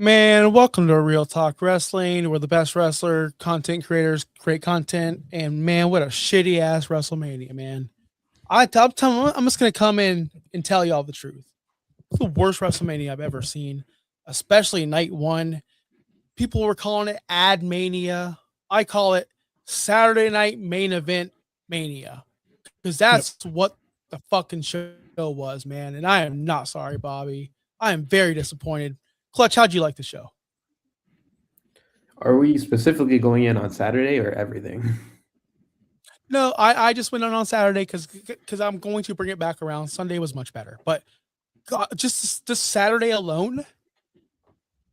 Man, welcome to Real Talk Wrestling, where the best wrestler content creators create content. And man, what a shitty ass WrestleMania, man. I'm just gonna come in and tell y'all the truth. It's the worst WrestleMania I've ever seen, especially night one. People were calling it Ad Mania. I call it Saturday Night Main Event Mania because Yep. that's what the fucking show was, man. And I am not sorry, Bobby. I am very disappointed. Clutch, how'd you like the show? Are we specifically going in on Saturday or everything? No, I just went on Saturday because I'm going to bring it back around. Sunday was much better, but God, just this Saturday alone,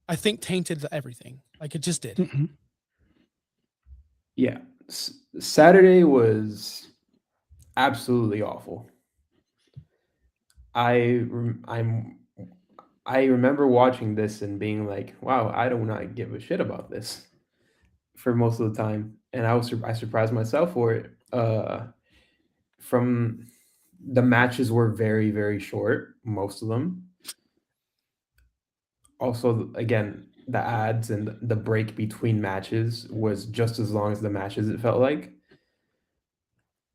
I think tainted everything. Like it just did. Mhm. Yeah, Saturday was absolutely awful. I'm I remember watching this and being like, "Wow, I do not give a shit about this." For most of the time, and I surprised myself for it. From the matches were very short, most of them. Also, again, the ads and the break between matches was just as long as the matches, it felt like.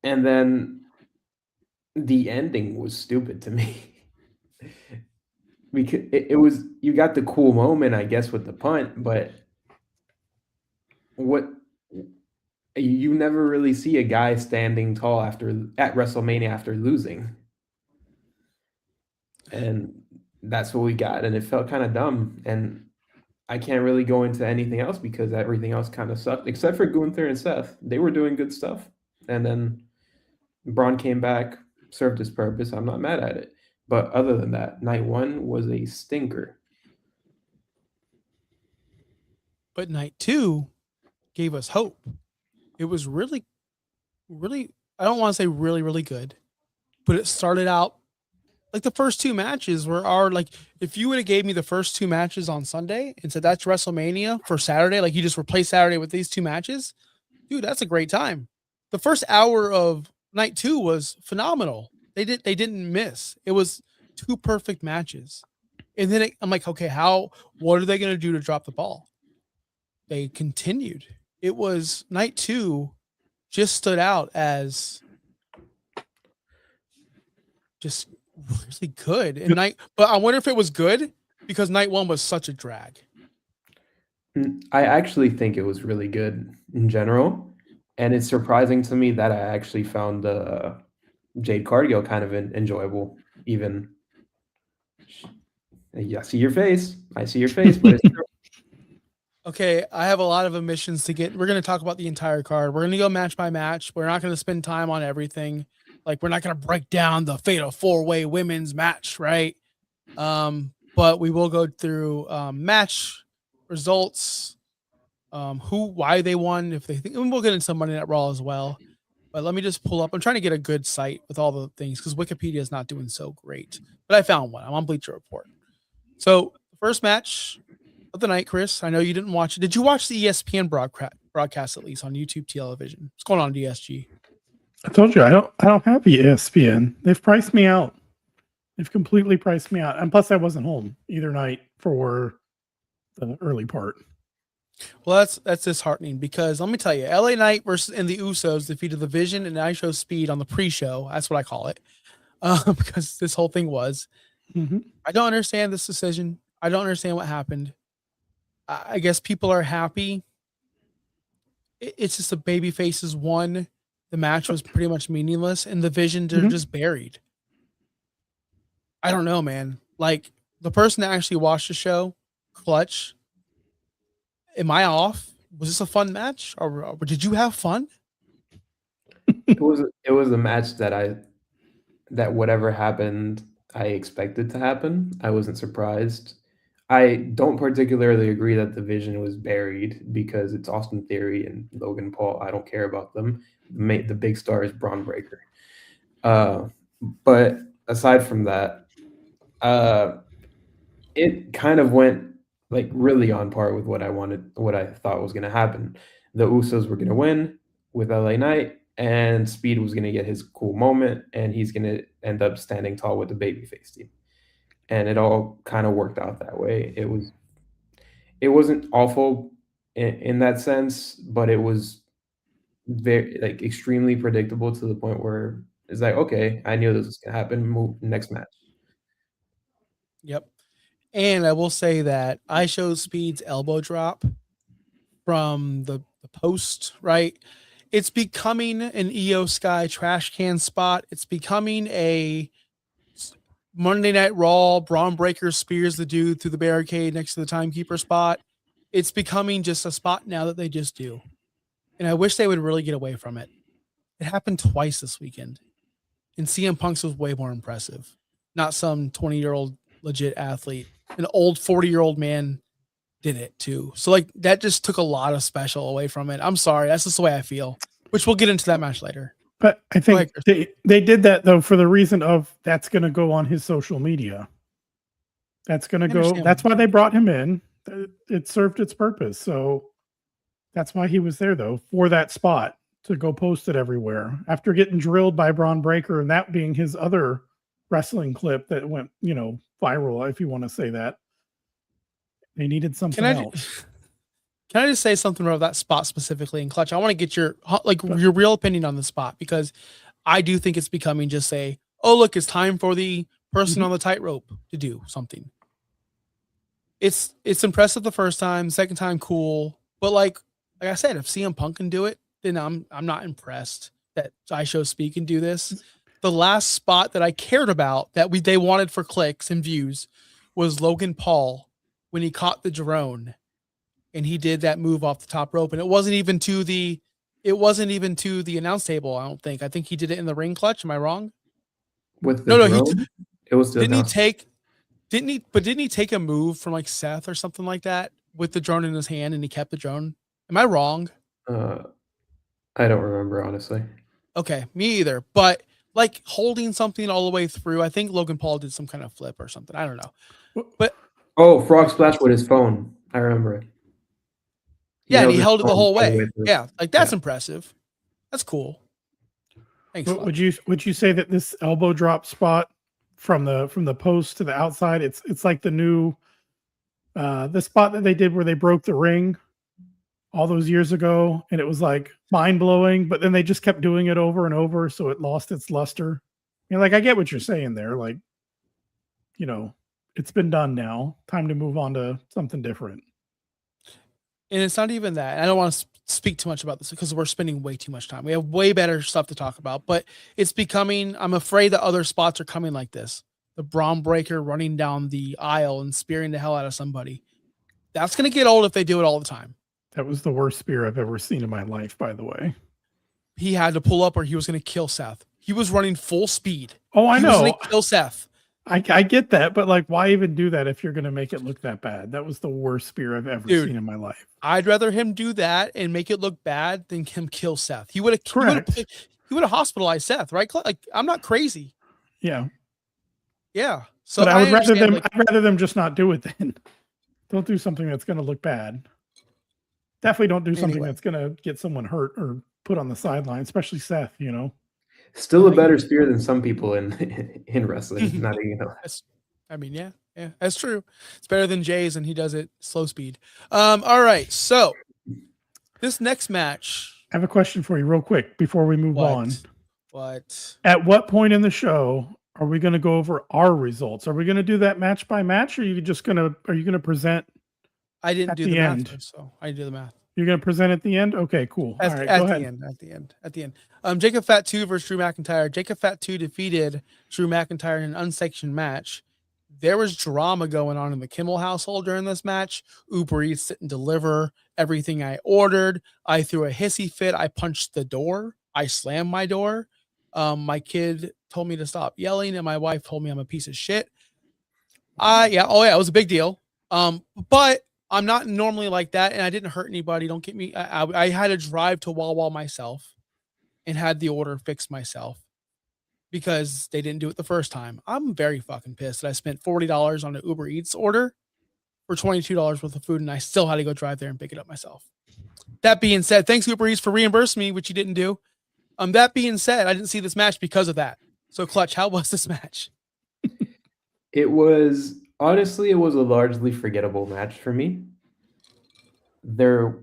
And then the ending was stupid to me. Because it was, you got the cool moment, I guess, with the punt, but what, you never really see a guy standing tall at WrestleMania after losing. And that's what we got, and it felt kind of dumb. And I can't really go into anything else because everything else kind of sucked, except for Gunther and Seth. They were doing good stuff, and then Braun came back, served his purpose. I'm not mad at it, but other than that, night one was a stinker. But night two gave us hope. It was really, I don't want to say really good, but it started out like the first two matches were our like if you would have gave me the first two matches on Sunday and said that's WrestleMania for Saturday, like you just replace Saturday with these two matches, dude, that's a great time. The first hour of night two was phenomenal. They didn't miss. It was two perfect matches. And then I'm like, okay, what are they going to do to drop the ball? They continued. It was night two just stood out as just really good. And but I wonder if it was good because night one was such a drag. I actually think it was really good in general, and it's surprising to me that I actually found Jade Cargill kind of enjoyable. Even, yeah, I see your face. I see your face, but it's true. Okay, I have a lot of omissions to get. We're going to talk about the entire card. We're going to go match by match. We're not going to spend time on everything. Like we're not going to break down the fatal four-way women's match, right? But we will go through match results, why they won, if they think, and we'll get into some Monday Night Raw as well. But let me just pull up. I'm trying to get a good site with all the things because Wikipedia is not doing so great. But I found one. I'm on Bleacher Report. So the first match of the night, Chris. I know you didn't watch it. Did you watch the ESPN broadcast at least on YouTube television? What's going on, DSG? I told you I don't have ESPN. They've priced me out. They've completely priced me out. And plus I wasn't home either night for the early part. Well, that's disheartening because let me tell you, LA Knight versus and the Usos defeated the Vision and I Show Speed on the pre-show. That's what I call it, because this whole thing was. Mm-hmm. I don't understand this decision. I don't understand what happened. I guess people are happy. It's just the baby faces won. The match was pretty much meaningless, and the Vision they're just buried. I don't know, man. Like the person that actually watched the show, Clutch. Am I off? Was this a fun match, or did you have fun? It was a match that whatever happened, I expected to happen. I wasn't surprised. I don't particularly agree that the Vision was buried because it's Austin Theory and Logan Paul. I don't care about them. The big star is Braun Breaker. But aside from that, it kind of went like really on par with what I thought was going to happen. The Usos were going to win with LA Knight, and Speed was going to get his cool moment, and he's going to end up standing tall with the babyface team. And it all kind of worked out that way. it wasn't awful in that sense, but it was very like extremely predictable to the point where it's like, okay, I knew this was gonna happen. Move next match. Yep. And I will say that I showed Speed's elbow drop from the post, right? It's becoming an EO Sky trash can spot. It's becoming a Monday Night Raw. Braun Breaker spears the dude through the barricade next to the timekeeper spot. It's becoming just a spot now that they just do. And I wish they would really get away from it. It happened twice this weekend. And CM Punk's was way more impressive. Not some 20-year-old legit athlete. An old 40-year-old man did it too. So like that just took a lot of special away from it. I'm sorry. That's just the way I feel. Which we'll get into that match later. But I Go ahead, think Chris. they did that though for the reason of that's going to go on his social media. That's going to go. understand That's what why you're they brought him in. It served its purpose. So that's why he was there though, for that spot to go post it everywhere after getting drilled by Braun Breaker and that being his other wrestling clip that went, viral, if you want to say that. They needed something else. Can I just say something about that spot specifically in Clutch? I want to get your real opinion on the spot because I do think it's becoming just say, oh look, it's time for the person on the tightrope to do something. It's impressive the first time, second time cool, but like I said, if CM Punk can do it, then I'm not impressed that I Show Speed can do this. The last spot that I cared about that they wanted for clicks and views was Logan Paul when he caught the drone and he did that move off the top rope, and it wasn't even to the announce table. I don't think. I think he did it in the ring clutch. Am I wrong? With the drone, it was didn't he take a move from like Seth or something like that with the drone in his hand and he kept the drone? Am I wrong? I don't remember honestly. Okay, me either. But like holding something all the way through, I think Logan Paul did some kind of flip or something. I don't know. But Frog Splash with his phone. I remember it. And he held it the whole way. through. Yeah, like that's impressive. That's cool. Thanks. But would you say that this elbow drop spot from the post to the outside, it's like the new the spot that they did where they broke the ring all those years ago, and it was like mind blowing, but then they just kept doing it over and over, so it lost its luster. Like I get what you're saying there, like it's been done now. Time to move on to something different. And it's not even that. I don't want to speak too much about this because we're spending way too much time. We have way better stuff to talk about, but it's becoming, I'm afraid that other spots are coming like this. The Braun Breaker running down the aisle and spearing the hell out of somebody. That's going to get old if they do it all the time. That was the worst spear I've ever seen in my life, by the way. He had to pull up or he was going to kill Seth. He was running full speed. Oh, I know. He was going to kill Seth. I get that, but like, why even do that if you're going to make it look that bad? That was the worst spear I've ever seen in my life. I'd rather him do that and make it look bad than him kill Seth. He would have hospitalized Seth, right? Like, I'm not crazy. Yeah. Yeah. So but I'd rather them just not do it then. Don't do something that's going to look bad. Definitely don't do something that's going to get someone hurt or put on the sideline, especially Seth, Still a better spear than some people in wrestling. Not yeah, that's true. It's better than Jay's, and he does it slow speed. All right, so this next match. I have a question for you, real quick, before we move on. What? At what point in the show are we going to go over our results? Are we going to do that match by match, or are you going to present? I didn't do the math, so I didn't do the math. You're going to present at the end? Okay, cool. All right, go ahead. At the end. Jacob Fat 2 versus Drew McIntyre. Jacob Fat 2 defeated Drew McIntyre in an unsanctioned match. There was drama going on in the Kimmel household during this match. Uber Eats didn't deliver everything I ordered. I threw a hissy fit. I punched the door. I slammed my door. My kid told me to stop yelling, and my wife told me I'm a piece of shit. It was a big deal. But I'm not normally like that, and I didn't hurt anybody. Don't get me. I had to drive to Wawa myself and had the order fixed myself because they didn't do it the first time. I'm very fucking pissed that I spent $40 on an Uber Eats order for $22 worth of food, and I still had to go drive there and pick it up myself. That being said, thanks Uber Eats for reimbursing me, which you didn't do. That being said, I didn't see this match because of that. So, Clutch, how was this match? It was a largely forgettable match for me. there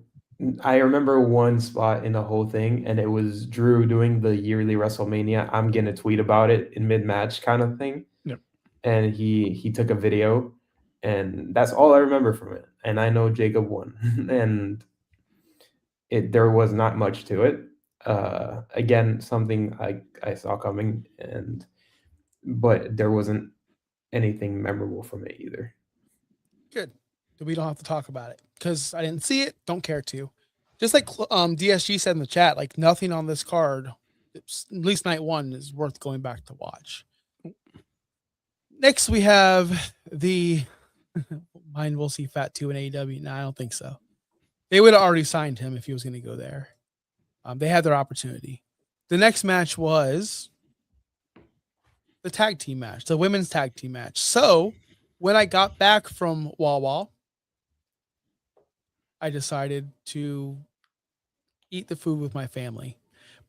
I remember one spot in the whole thing, and it was Drew doing the yearly WrestleMania. I'm gonna tweet about it in mid match kind of thing. Yep. And he took a video, and that's all I remember from it. And I know Jacob won, and there was not much to it. Again, something I saw coming, but there wasn't anything memorable from it either. Good. We don't have to talk about it because I didn't see it. Don't care to. Just like DSG said in the chat, like nothing on this card, at least night one, is worth going back to watch. Next, we have the mine. We'll see Fat 2 in AEW. No, I don't think so. They would have already signed him if he was going to go there. They had their opportunity. The next match was the tag team match, the women's tag team match. So when I got back from Wawa, I decided to eat the food with my family.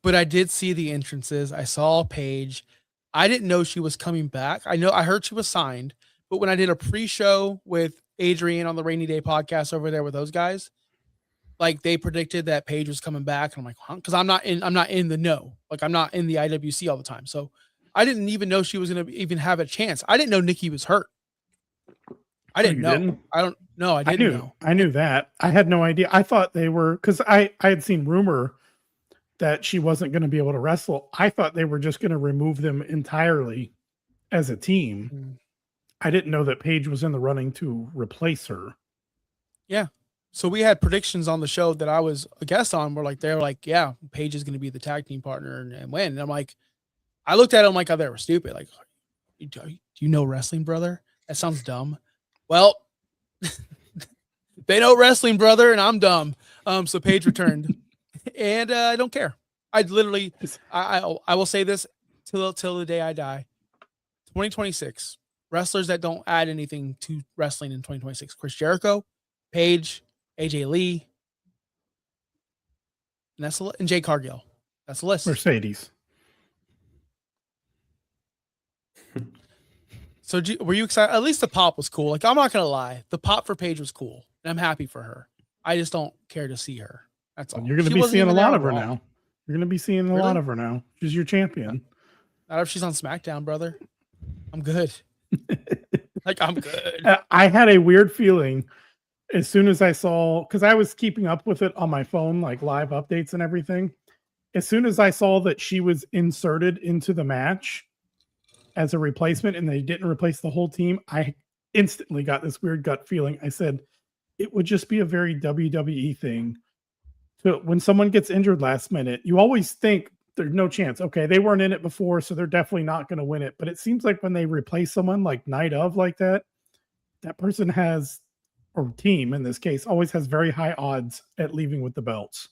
But I did see the entrances. I saw Paige. I didn't know she was coming back. I heard she was signed, but when I did a pre-show with Adrian on the Rainy Day podcast over there with those guys, like they predicted that Paige was coming back. And I'm like, huh? Because I'm not in the know. Like I'm not in the IWC all the time. So I didn't even know she was gonna even have a chance. I didn't know Nikki was hurt. I didn't know. Didn't? I don't know. I didn't know. I knew that. I had no idea. I thought they were, because I had seen rumor that she wasn't going to be able to wrestle. I thought they were just going to remove them entirely as a team. Mm. I didn't know that Paige was in the running to replace her. Yeah. So we had predictions on the show that I was a guest on. They're like, yeah, Paige is going to be the tag team partner and win. And I'm like, I looked at them like, oh, they were stupid. Like, do you know wrestling, brother? That sounds dumb. Well, they know wrestling, brother, and I'm dumb. So Paige returned, and I don't care. I literally, I will say this till the day I die. 2026 wrestlers that don't add anything to wrestling in 2026: Chris Jericho, Paige, AJ Lee, and Jay Cargill. That's the list. Mercedes. So were you excited? At least the pop was cool. Like I'm not gonna lie, the pop for Paige was cool, and I'm happy for her. I just don't care to see her. That's all. You're going to be seeing a lot of her now. You're going to be seeing a lot of her now. She's your champion. Not if she's on SmackDown, brother. I'm good. Like I'm good. I had a weird feeling as soon as I saw, because I was keeping up with it on my phone, like live updates and everything. As soon as I saw that she was inserted into the match as a replacement and they didn't replace the whole team, I instantly got this weird gut feeling. I said, it would just be a very WWE thing. So when someone gets injured last minute, you always think there's no chance. Okay, they weren't in it before, so they're definitely not going to win it. But it seems like when they replace someone like night of like that, that person has, or team in this case, always has very high odds at leaving with the belts.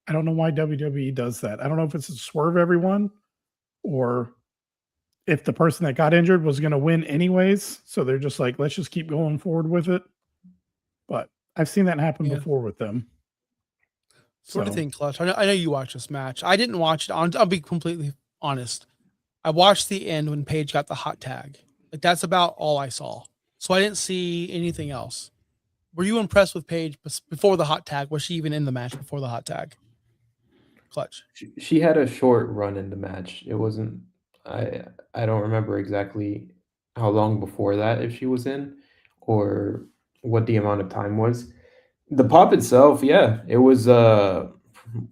I don't know why WWE does that. I don't know if it's to swerve everyone or if the person that got injured was going to win anyways. So they're just like, let's just keep going forward with it. But I've seen that happen before with them. Sort of thing, Clutch. I know you watched this match. I didn't watch it. I'll be completely honest. I watched the end when Paige got the hot tag. Like that's about all I saw. So I didn't see anything else. Were you impressed with Paige before the hot tag? Was she even in the match before the hot tag? Clutch. She had a short run in the match. It wasn't. I don't remember exactly how long before that if she was in, or what the amount of time was. The pop itself, yeah, it was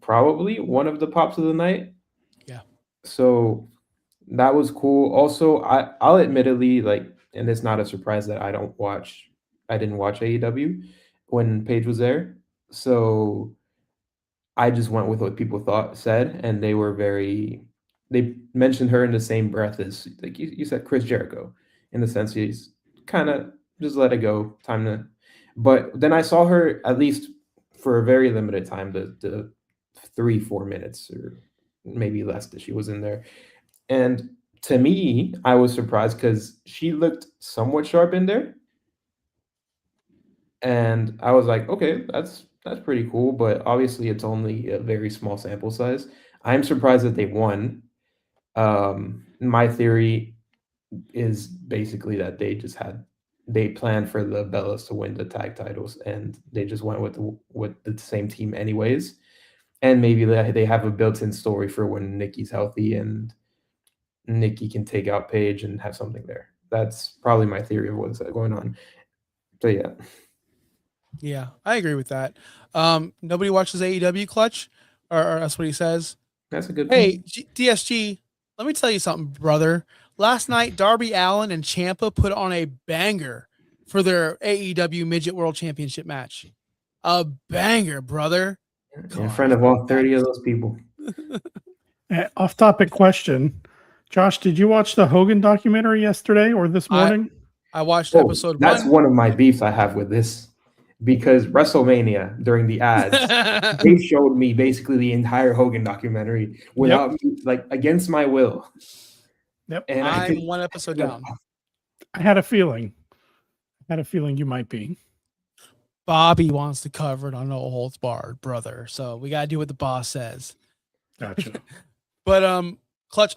probably one of the pops of the night. Yeah. So that was cool. Also, I'll admittedly and it's not a surprise that I didn't watch AEW when Paige was there. So I just went with what people said, and they mentioned her in the same breath as like you said, Chris Jericho, in the sense he's kind of just let it go, time to. But then I saw her at least for a very limited time, the 3-4 minutes or maybe less that she was in there, and to me, I was surprised because she looked somewhat sharp in there, and I was like, okay, that's pretty cool, but obviously it's only a very small sample size. I'm surprised that they won. My theory is basically that they just had they planned for the Bellas to win the tag titles, and they just went with the same team anyways. And maybe they have a built-in story for when Nikki's healthy and Nikki can take out Paige and have something there. That's probably my theory of what's going on. So yeah, Yeah, I agree with that. Nobody watches AEW Clutch, or that's what he says. that's a good Hey, point. DSG, let me tell you something, brother. Last night, Darby Allin and Ciampa put on a banger for their AEW Midget World Championship match. A banger, brother. In God, front of all 30 of those people. Off topic question. Josh, did you watch the Hogan documentary yesterday or this morning? I watched Oh, episode that's 1. one of my beefs I have with this because WrestleMania during the ads, they showed me basically the entire Hogan documentary without me, like against my will. Yep. And I'm one episode down. I had a feeling. You might be. Bobby wants to cover it on No Holds Barred, brother. So we gotta do what the boss says. Gotcha. But Clutch,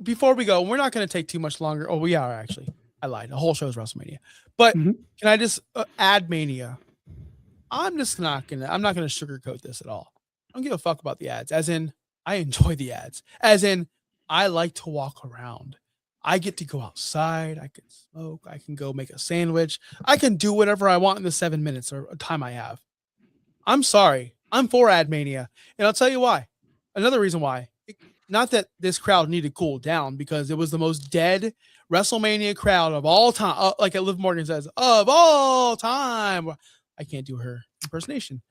before we go, we're not going to take too much longer. Oh, we are actually. I lied. The whole show is WrestleMania. But Mhm. can I just add Mania? I'm not going to sugarcoat this at all. I don't give a fuck about the ads. As in, I enjoy the ads. As in, I like to walk around. I get to go outside. I can smoke. I can go make a sandwich. I can do whatever I want in the 7 minutes or time I have. I'm sorry. I'm for Ad Mania. And I'll tell you why. Another reason why. Not that this crowd needed to cool down because it was the most dead WrestleMania crowd of all time. Like Liv Morgan says, of all time. I can't do her impersonation.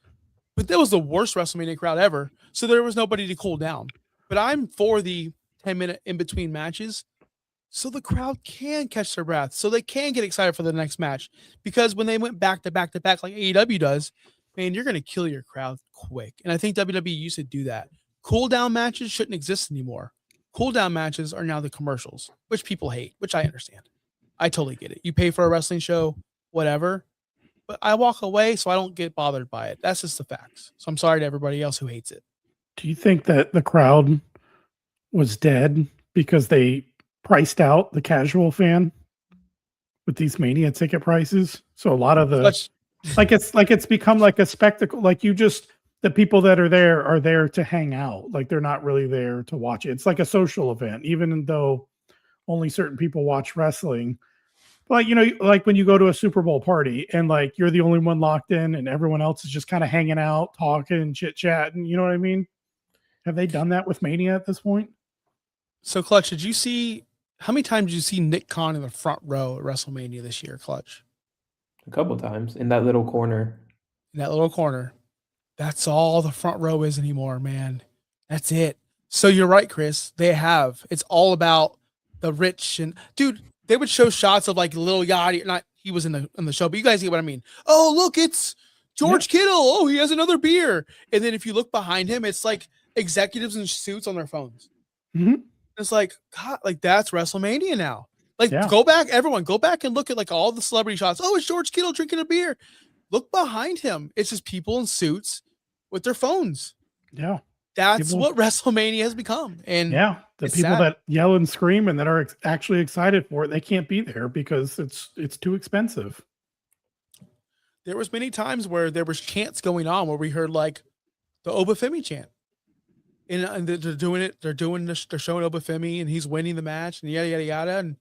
But that was the worst WrestleMania crowd ever. So there was nobody to cool down. But I'm for the 10-minute in between matches so the crowd can catch their breath, so they can get excited for the next match. Because when they went back to back to back like AEW does, man, you're going to kill your crowd quick. And I think WWE used to do that. Cool down matches shouldn't exist anymore. Cool down matches are now the commercials, which people hate, which I understand. I totally get it. You pay for a wrestling show, whatever. But I walk away so I don't get bothered by it. That's just the facts. So I'm sorry to everybody else who hates it. Do you think that the crowd was dead because they priced out the casual fan with these Mania ticket prices? So a lot of the it's become like a spectacle. Like the people that are there to hang out. Like they're not really there to watch it. It's like a social event, even though only certain people watch wrestling. Like, like when you go to a Super Bowl party and like you're the only one locked in and everyone else is just kind of hanging out, talking, chit chatting. You know what I mean? Have they done that with Mania at this point? So, Clutch, did you see how many times did you see Nick Khan in the front row at WrestleMania this year, Clutch? A couple times in that little corner. In that little corner. That's all the front row is anymore, man. That's it. So you're right, Chris. It's all about the rich and dude. They would show shots of like Little Yachty. Not he was in the show, but you guys get what I mean. Oh, look, it's George Kittle. Oh, he has another beer. And then if you look behind him, it's like executives in suits on their phones. Mm-hmm. It's like God, like that's WrestleMania now. Like go back and look at like all the celebrity shots. Oh, it's George Kittle drinking a beer. Look behind him. It's just people in suits with their phones. Yeah. That's what WrestleMania has become. And the people that yell and scream and that are actually excited for it, they can't be there because it's too expensive. There was many times where there was chants going on where we heard like the Obafemi chant. And they're doing it. They're showing Obafemi and he's winning the match and yada, yada, yada. And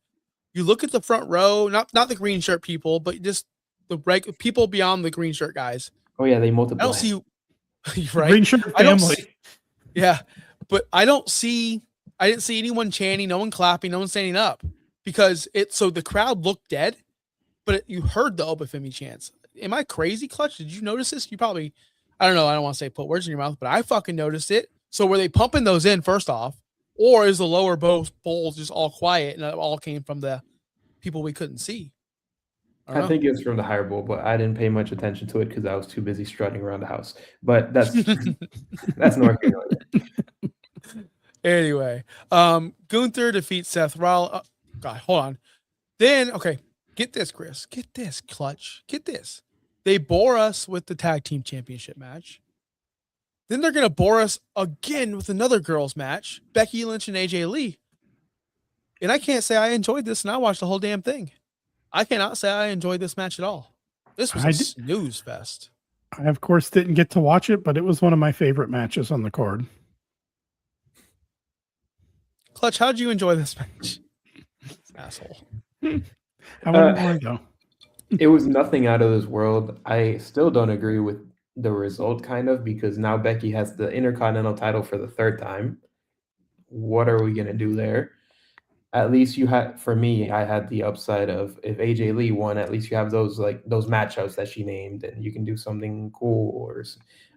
you look at the front row, not the green shirt people, but just the people beyond the green shirt guys. Oh yeah, they multiply. I don't see right. Green shirt family. But I didn't see anyone chanting, no one clapping, no one standing up because so the crowd looked dead, but you heard the Obafemi chants. Am I crazy, Clutch? Did you notice this? You probably, I don't know. I don't want to say put words in your mouth, but I fucking noticed it. So were they pumping those in first off, or is the lower bowls just all quiet and it all came from the people we couldn't see? I think it's from the higher bowl, but I didn't pay much attention to it because I was too busy strutting around the house. But that's North Carolina. Anyway, Gunther defeats Seth Rollins. God, hold on. Then, okay, get this, Chris. Get this, Clutch. Get this. They bore us with the tag team championship match. Then they're going to bore us again with another girls match, Becky Lynch and AJ Lee. And I can't say I enjoyed this, and I watched the whole damn thing. I cannot say I enjoyed this match at all. This was a snooze fest. I, of course, didn't get to watch it, but it was one of my favorite matches on the card. Clutch, how did you enjoy this match? Asshole. I wouldn't mind, though. It was nothing out of this world. I still don't agree with the result, kind of, because now Becky has the Intercontinental title for the third time. What are we going to do there? At least you had, for me, I had the upside of if AJ Lee won, at least you have those matchups that she named, and you can do something cool.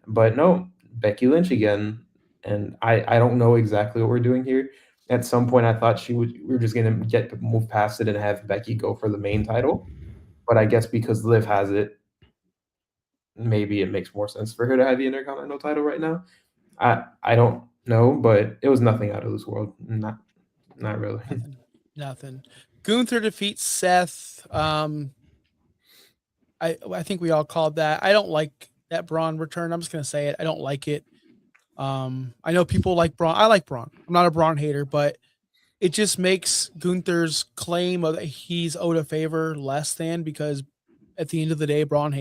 But no, Becky Lynch again, and I don't know exactly what we're doing here. At some point, I thought we were just gonna move past it and have Becky go for the main title, but I guess because Liv has it, maybe it makes more sense for her to have the Intercontinental title right now. I don't know, but it was nothing out of this world. Not really. Nothing. Gunther defeats Seth. I think we all called that. I don't like that Braun return. I'm just gonna say it. I don't like it. I know people like Braun. I like Braun. I'm not a Braun hater, but it just makes Gunther's claim of that he's owed a favor less than, because at the end of the day, Braun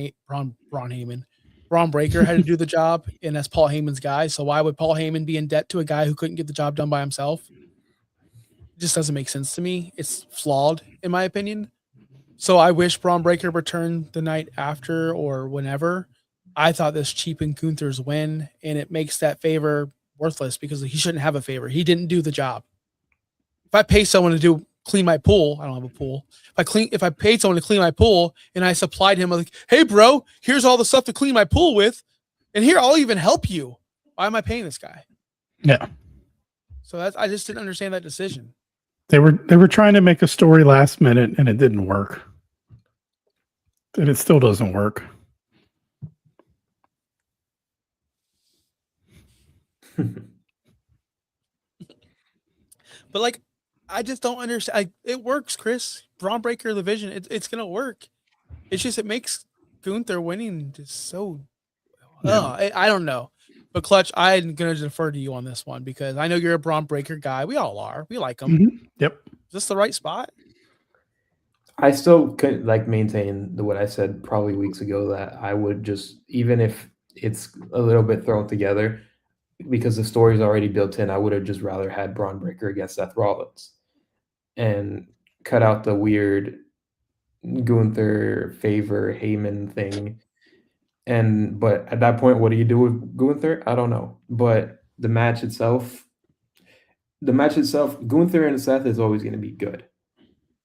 Breaker had to do the job, and that's Paul Heyman's guy. So why would Paul Heyman be in debt to a guy who couldn't get the job done by himself? It just doesn't make sense to me. It's flawed, in my opinion. So I wish Braun Breaker returned the night after or whenever. I thought this cheapened Gunther's win, and it makes that favor worthless because he shouldn't have a favor. He didn't do the job. If I pay someone to clean my pool, I don't have a pool. If I paid someone to clean my pool and I supplied him like, hey bro, here's all the stuff to clean my pool with, and here I'll even help you. Why am I paying this guy? Yeah. So I just didn't understand that decision. They were trying to make a story last minute and it didn't work. And it still doesn't work. But like, I just don't understand. It works, Chris. Braun Breaker division, it's gonna work. It's just it makes Gunther winning just so. I don't know. But Clutch, I'm gonna defer to you on this one because I know you're a Braun Breaker guy. We all are. We like him. Mm-hmm. Yep. Is this the right spot? I still could maintain what I said probably weeks ago, that I would just, even if it's a little bit thrown together, because the story's already built in, I would have just rather had Braun Breaker against Seth Rollins and cut out the weird Gunther favor Heyman thing. But at that point, what do you do with Gunther? I don't know. But the match itself, Gunther and Seth is always going to be good,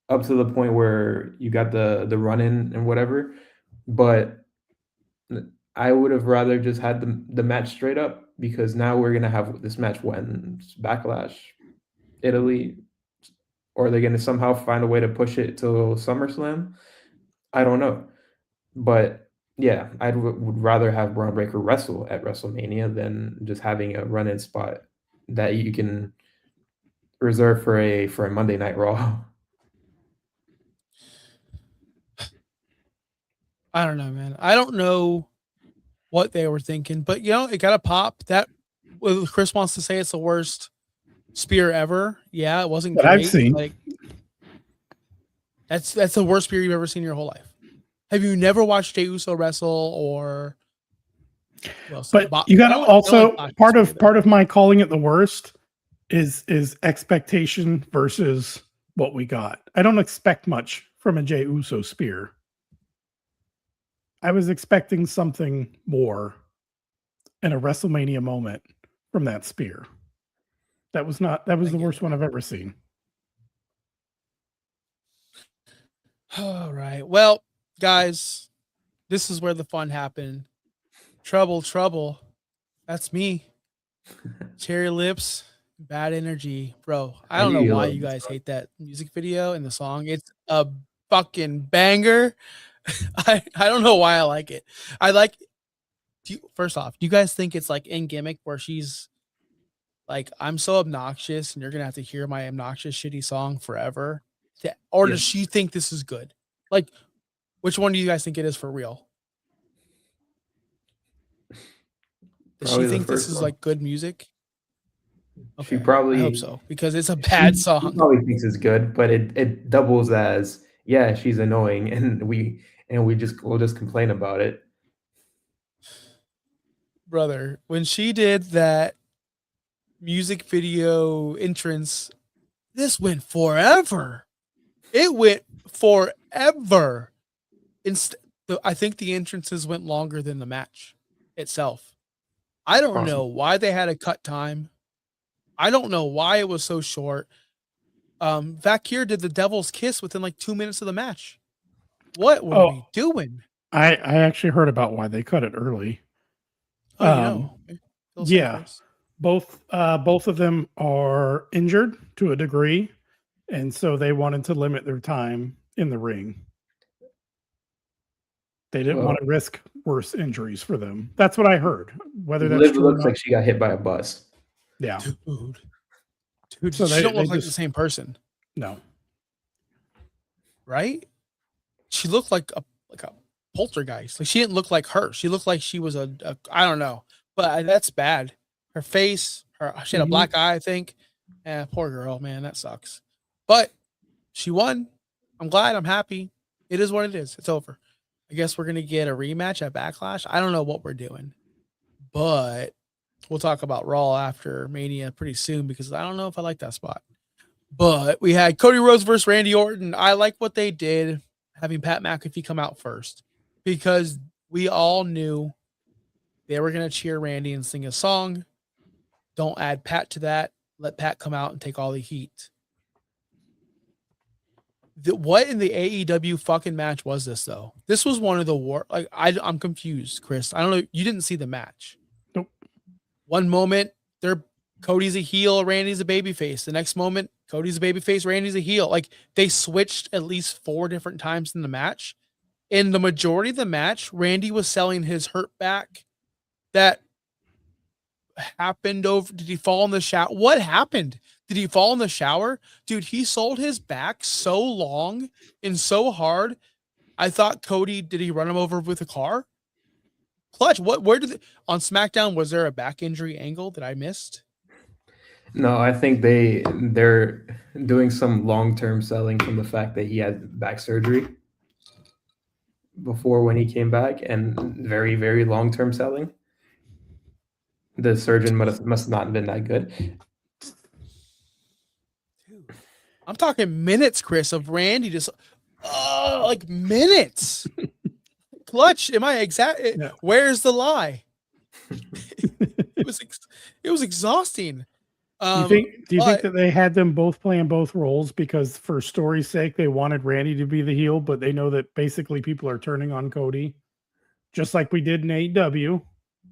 up to the point where you got the run in and whatever. But I would have rather just had the match straight up, because now we're gonna have this match when Backlash, Italy, or are they gonna somehow find a way to push it till SummerSlam? I don't know, but yeah, I would rather have Braun Breaker wrestle at WrestleMania than just having a run-in spot that you can reserve for a Monday Night Raw. I don't know, man. I don't know what they were thinking, but it got a pop. That Chris wants to say it's the worst spear ever. Yeah, it wasn't great. I've seen. Like, that's the worst spear you've ever seen in your whole life. Have you never watched Jey Uso wrestle or? But you got to also part of my calling it the worst is expectation versus what we got. I don't expect much from a Jey Uso spear. I was expecting something more in a WrestleMania moment from that spear. That was the worst one I've ever seen. All right. Well, guys, this is where the fun happened. Trouble. That's me. Cherry lips, bad energy. Bro, I don't know why you guys hate that music video and the song. It's a fucking banger. I don't know why I like it. First off, do you guys think it's like in gimmick where she's like, I'm so obnoxious and you're going to have to hear my obnoxious, shitty song forever? Or does she think this is good? Like, which one do you guys think it is for real? Does she think this is like good music? Okay, I hope so, because it's a bad song. She probably thinks it's good, but it doubles as yeah, she's annoying, and we'll just complain about it. Brother, when she did that music video entrance, this went forever. It went forever. I think the entrances went longer than the match itself. I don't Awesome. know why they had to cut time. I don't know why it was so short. Vakir did the Devil's Kiss within like 2 minutes of the match. What were Oh, we doing? I actually heard about why they cut it early. Oh, you know, Phil say Yeah, first. both of them are injured to a degree, and so they wanted to limit their time in the ring. They didn't Well, want to risk worse injuries for them. That's what I heard. Whether that's Liv true or looks not, like she got hit by a bus. yeah. Dude, So she don't they look like the just same person, no. right? She looked like a poltergeist. Like she didn't look like her. She looked like she was a I don't know, but that's bad. Her face, she had a Mhm. black eye, I think. Yeah, poor girl, man, that sucks. But she won. I'm glad. I'm happy. It is what it is. It's over. I guess we're gonna get a rematch at Backlash. I don't know what we're doing, but we'll talk about Raw after Mania pretty soon because I don't know if I like that spot. But we had Cody Rhodes versus Randy Orton. I like what they did, having Pat McAfee come out first, because we all knew they were going to cheer Randy and sing a song. Don't add Pat to that. Let Pat come out and take all the heat. What in the AEW fucking match was this, though? This was one of the war. Like I'm confused, Chris. I don't know. You didn't see the match. Nope. One moment, Cody's a heel, Randy's a babyface. The next moment, Cody's a babyface, Randy's a heel. Like they switched at least 4 different times in the match. In the majority of the match, Randy was selling his hurt back. That happened over. Did he fall in the shower? What happened? Did he fall in the shower? Dude, he sold his back so long and so hard. I thought Cody, did he run him over with a car? Clutch, where on SmackDown, was there a back injury angle that I missed? No, I think they're doing some long-term selling from the fact that he had back surgery before when he came back, and very, very long-term selling. The surgeon must not have been that good. Dude, I'm talking minutes, Chris, of Randy just like minutes. Clutch, am I exact? Yeah. Where's the lie? it was exhausting. Do you think that they had them both playing both roles because for story's sake they wanted Randy to be the heel, but they know that basically people are turning on Cody, just like we did in AEW.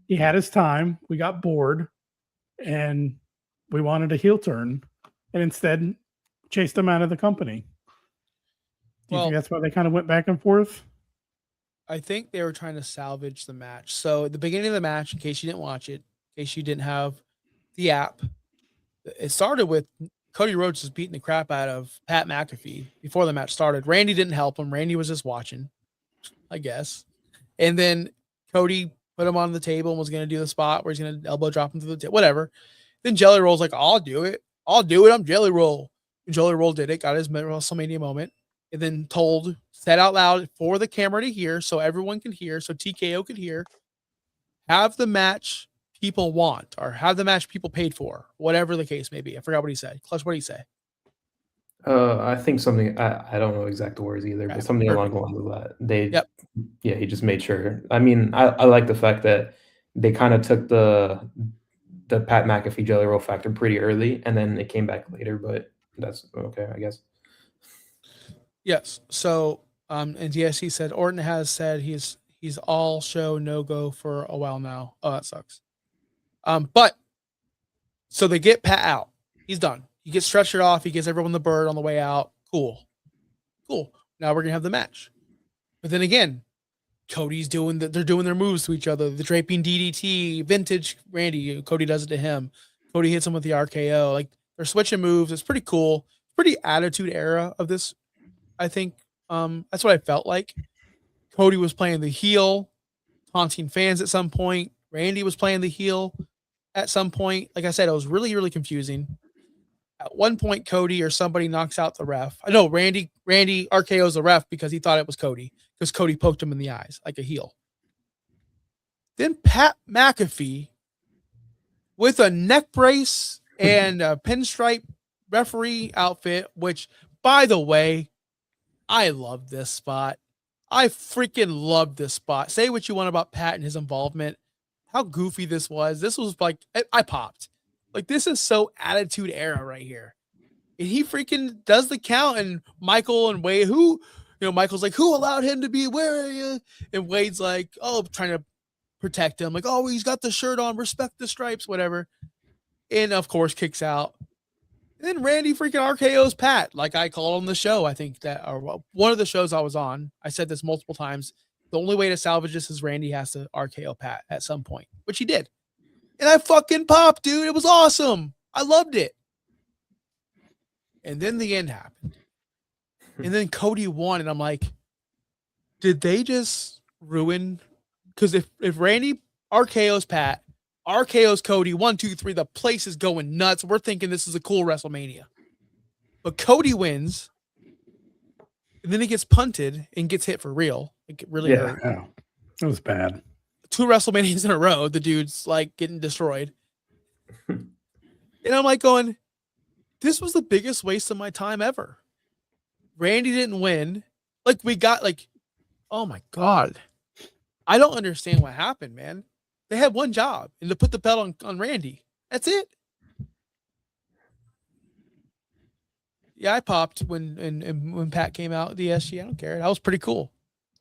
He had his time, we got bored, and we wanted a heel turn, and instead chased him out of the company. Do you think that's why they kind of went back and forth? I think they were trying to salvage the match. So at the beginning of the match, in case you didn't watch it, in case you didn't have the app, it started with Cody Rhodes just beating the crap out of Pat McAfee before the match started. Randy didn't help him. Randy was just watching, I guess. And then Cody put him on the table and was going to do the spot where he's going to elbow drop him through the table, whatever. Then Jelly Roll's like, I'll do it. I'm Jelly Roll. And Jelly Roll did it, got his WrestleMania moment, and then said out loud for the camera to hear so everyone can hear, so TKO could hear, have the match people want or have the match people paid for, whatever the case may be. I forgot what he said. Clutch, what did he say? I think something I don't know exact words either, Okay, but something along perfect. the lines of that. Yep. Yeah, he just made sure. I mean, I like the fact that they kind of took the Pat McAfee Jelly Roll factor pretty early, and then it came back later. But that's okay, I guess. Yes. So, and yes, he said Orton has said he's all show no go for a while now. Oh, that sucks. But so they get Pat out. He's done. He gets stretchered off. He gives everyone the bird on the way out. Cool. Now we're gonna have the match. But then again, they're doing their moves to each other. The draping DDT, vintage Randy. Cody does it to him. Cody hits him with the RKO. Like they're switching moves. It's pretty cool. Pretty attitude era of this. I think that's what I felt like. Cody was playing the heel, taunting fans at some point. Randy was playing the heel at some point. Like I said, it was really, really confusing. At one point, Cody or somebody knocks out the ref. I know Randy RKO's the ref because he thought it was Cody because Cody poked him in the eyes like a heel. Then Pat McAfee with a neck brace and a pinstripe referee outfit, which, by the way, I love this spot. I freaking love this spot. Say what you want about Pat and his involvement. How goofy this was. This was like, I popped. Like, this is so attitude era right here. And he freaking does the count, and Michael and Wade, Michael's like, who allowed him to be, where are you? And Wade's like, oh, trying to protect him. Like, oh, he's got the shirt on, respect the stripes, whatever. And of course, kicks out. And then Randy freaking RKO's Pat, like I called on the show. I think that, or one of the shows I was on, I said this multiple times. The only way to salvage this is Randy has to RKO Pat at some point, which he did. And I fucking popped, dude. It was awesome. I loved it. And then the end happened. And then Cody won. And I'm like, did they just ruin? Because if Randy RKO's Pat, RKO's Cody, 1, 2, 3, the place is going nuts. We're thinking this is a cool WrestleMania. But Cody wins. And then he gets punted and gets hit for real. It really hurt. Yeah, that was bad. 2 WrestleManias in a row, the dude's like getting destroyed. And I'm like going, this was the biggest waste of my time ever. Randy didn't win. Like, we got like, oh my God. I don't understand what happened, man. They had one job, and to put the belt on Randy. That's it. Yeah, I popped when Pat came out the SG. I don't care. That was pretty cool.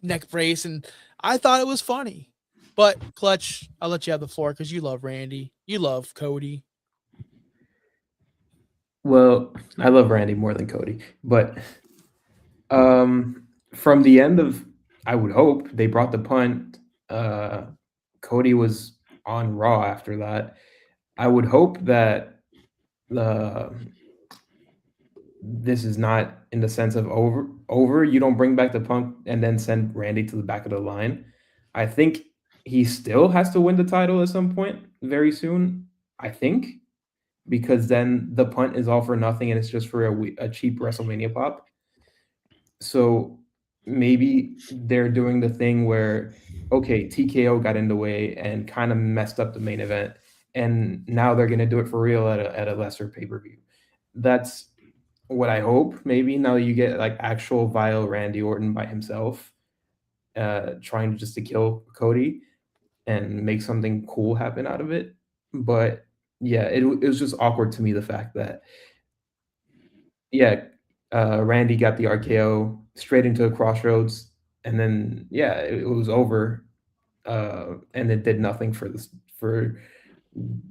Neck brace, and I thought it was funny. But Clutch, I'll let you have the floor because you love Randy. You love Cody. Well, I love Randy more than Cody, but from the end of, I would hope they brought the punt. Cody was on Raw after that. I would hope that this is not in the sense of over. You don't bring back the punt and then send Randy to the back of the line. I think he still has to win the title at some point very soon. I think. Because then the punt is all for nothing and it's just for a cheap WrestleMania pop. So maybe they're doing the thing where, okay, TKO got in the way and kind of messed up the main event, and now they're going to do it for real at a lesser pay-per-view. That's what I hope. Maybe now you get like actual vile Randy Orton by himself, trying just to kill Cody and make something cool happen out of it. But yeah, it was just awkward to me, the fact that, Randy got the RKO straight into a crossroads, and then, it was over, and it did nothing for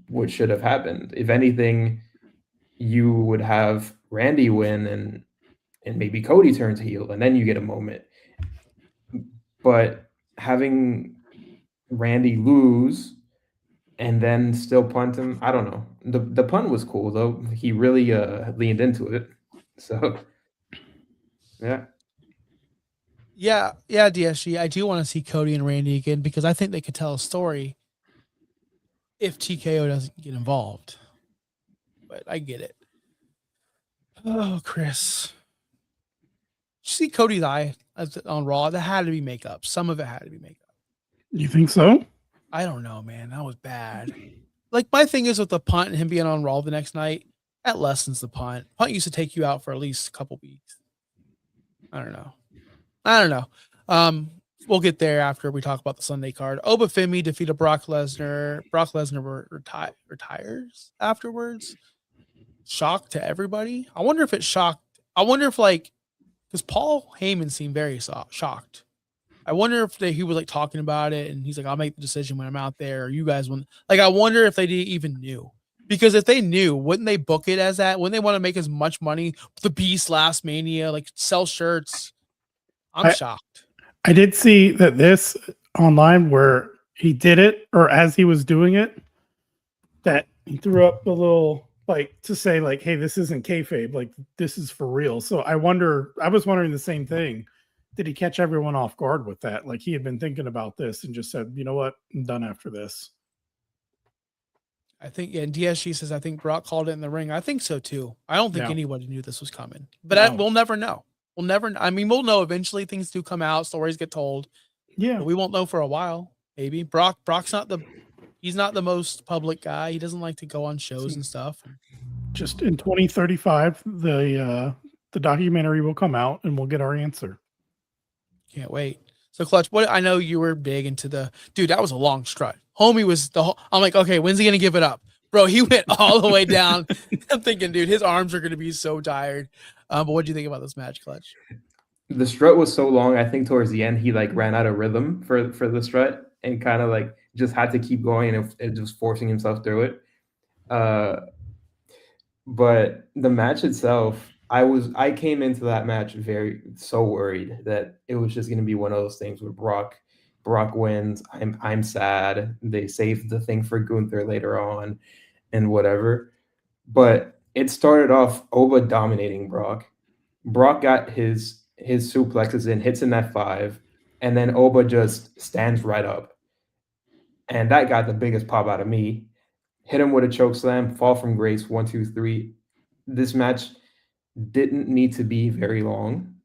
what should have happened. If anything, you would have Randy win and maybe Cody turns heel, and then you get a moment. But having Randy lose and then still punt him, I don't know. The punt was cool though. He really leaned into it. So yeah. Yeah, DSG. I do want to see Cody and Randy again because I think they could tell a story if TKO doesn't get involved. But I get it. Oh, Chris. Did you see Cody's eye on Raw? That had to be makeup. Some of it had to be makeup. You think so? I don't know, man. That was bad. Like, my thing is with the punt and him being on Raw the next night, that lessens the punt. Punt used to take you out for at least a couple weeks. I don't know. We'll get there after we talk about the Sunday card. Oba Femi defeated Brock Lesnar. Brock Lesnar retires afterwards. Shock to everybody. I wonder if it shocked. I wonder if, like, because Paul Heyman seemed very shocked. I wonder if he was like talking about it and he's like, I'll make the decision when I'm out there. Or you guys want, like, I wonder if they even knew. Because if they knew, wouldn't they book it as that? Wouldn't they want to make as much money? The Beast last Mania, like sell shirts. I'm shocked. I did see that this online where he did it, or as he was doing it, that he threw up a little, like, to say like, hey, this isn't kayfabe, like this is for real. So I was wondering the same thing. Did he catch everyone off guard with that? Like he had been thinking about this and just said, you know what, I'm done after this. I think, and DSG says, I think Brock called it in the ring. I think so too. I don't think No. anybody knew this was coming, but No. we'll never know. We'll never, I mean, we'll know eventually. Things do come out, stories get told, Yeah. but we won't know for a while. Maybe Brock's he's not the most public guy. He doesn't like to go on shows and stuff. Just in 2035, the documentary will come out and we'll get our answer. Can't wait. So Clutch, what I know you were big into dude, that was a long strut. Homie was I'm like, okay, when's he gonna give it up? Bro, he went all the way down. I'm thinking, dude, his arms are gonna be so tired. But what do you think about this match, Clutch? The strut was so long. I think towards the end he like ran out of rhythm for the strut and kind of like just had to keep going and just forcing himself through it. But the match itself, I came into that match so worried that it was just going to be one of those things where Brock wins. I'm sad. They saved the thing for Gunther later on, and whatever. But it started off Oba dominating Brock. Brock got his suplexes in, hits in that 5, and then Oba just stands right up, and that got the biggest pop out of me. Hit him with a choke slam, fall from grace, 1, 2, 3. This match didn't need to be very long,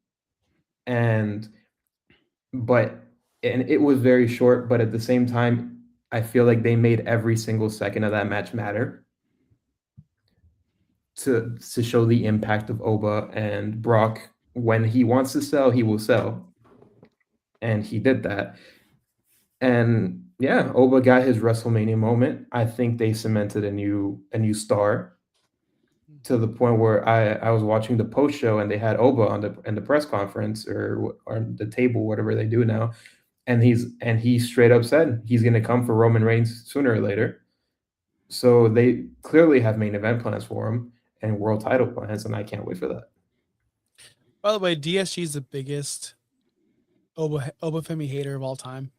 but it was very short. But at the same time, I feel like they made every single second of that match matter to show the impact of Oba and Brock. When he wants to sell, he will sell, and he did that. And yeah, Oba got his WrestleMania moment. I think they cemented a new star, to the point where I was watching the post show and they had Oba in the press conference or the table, whatever they do now, and he straight up said he's going to come for Roman Reigns sooner or later. So they clearly have main event plans for him and world title plans, and I can't wait for that. By the way, DSG is the biggest Oba Femi hater of all time,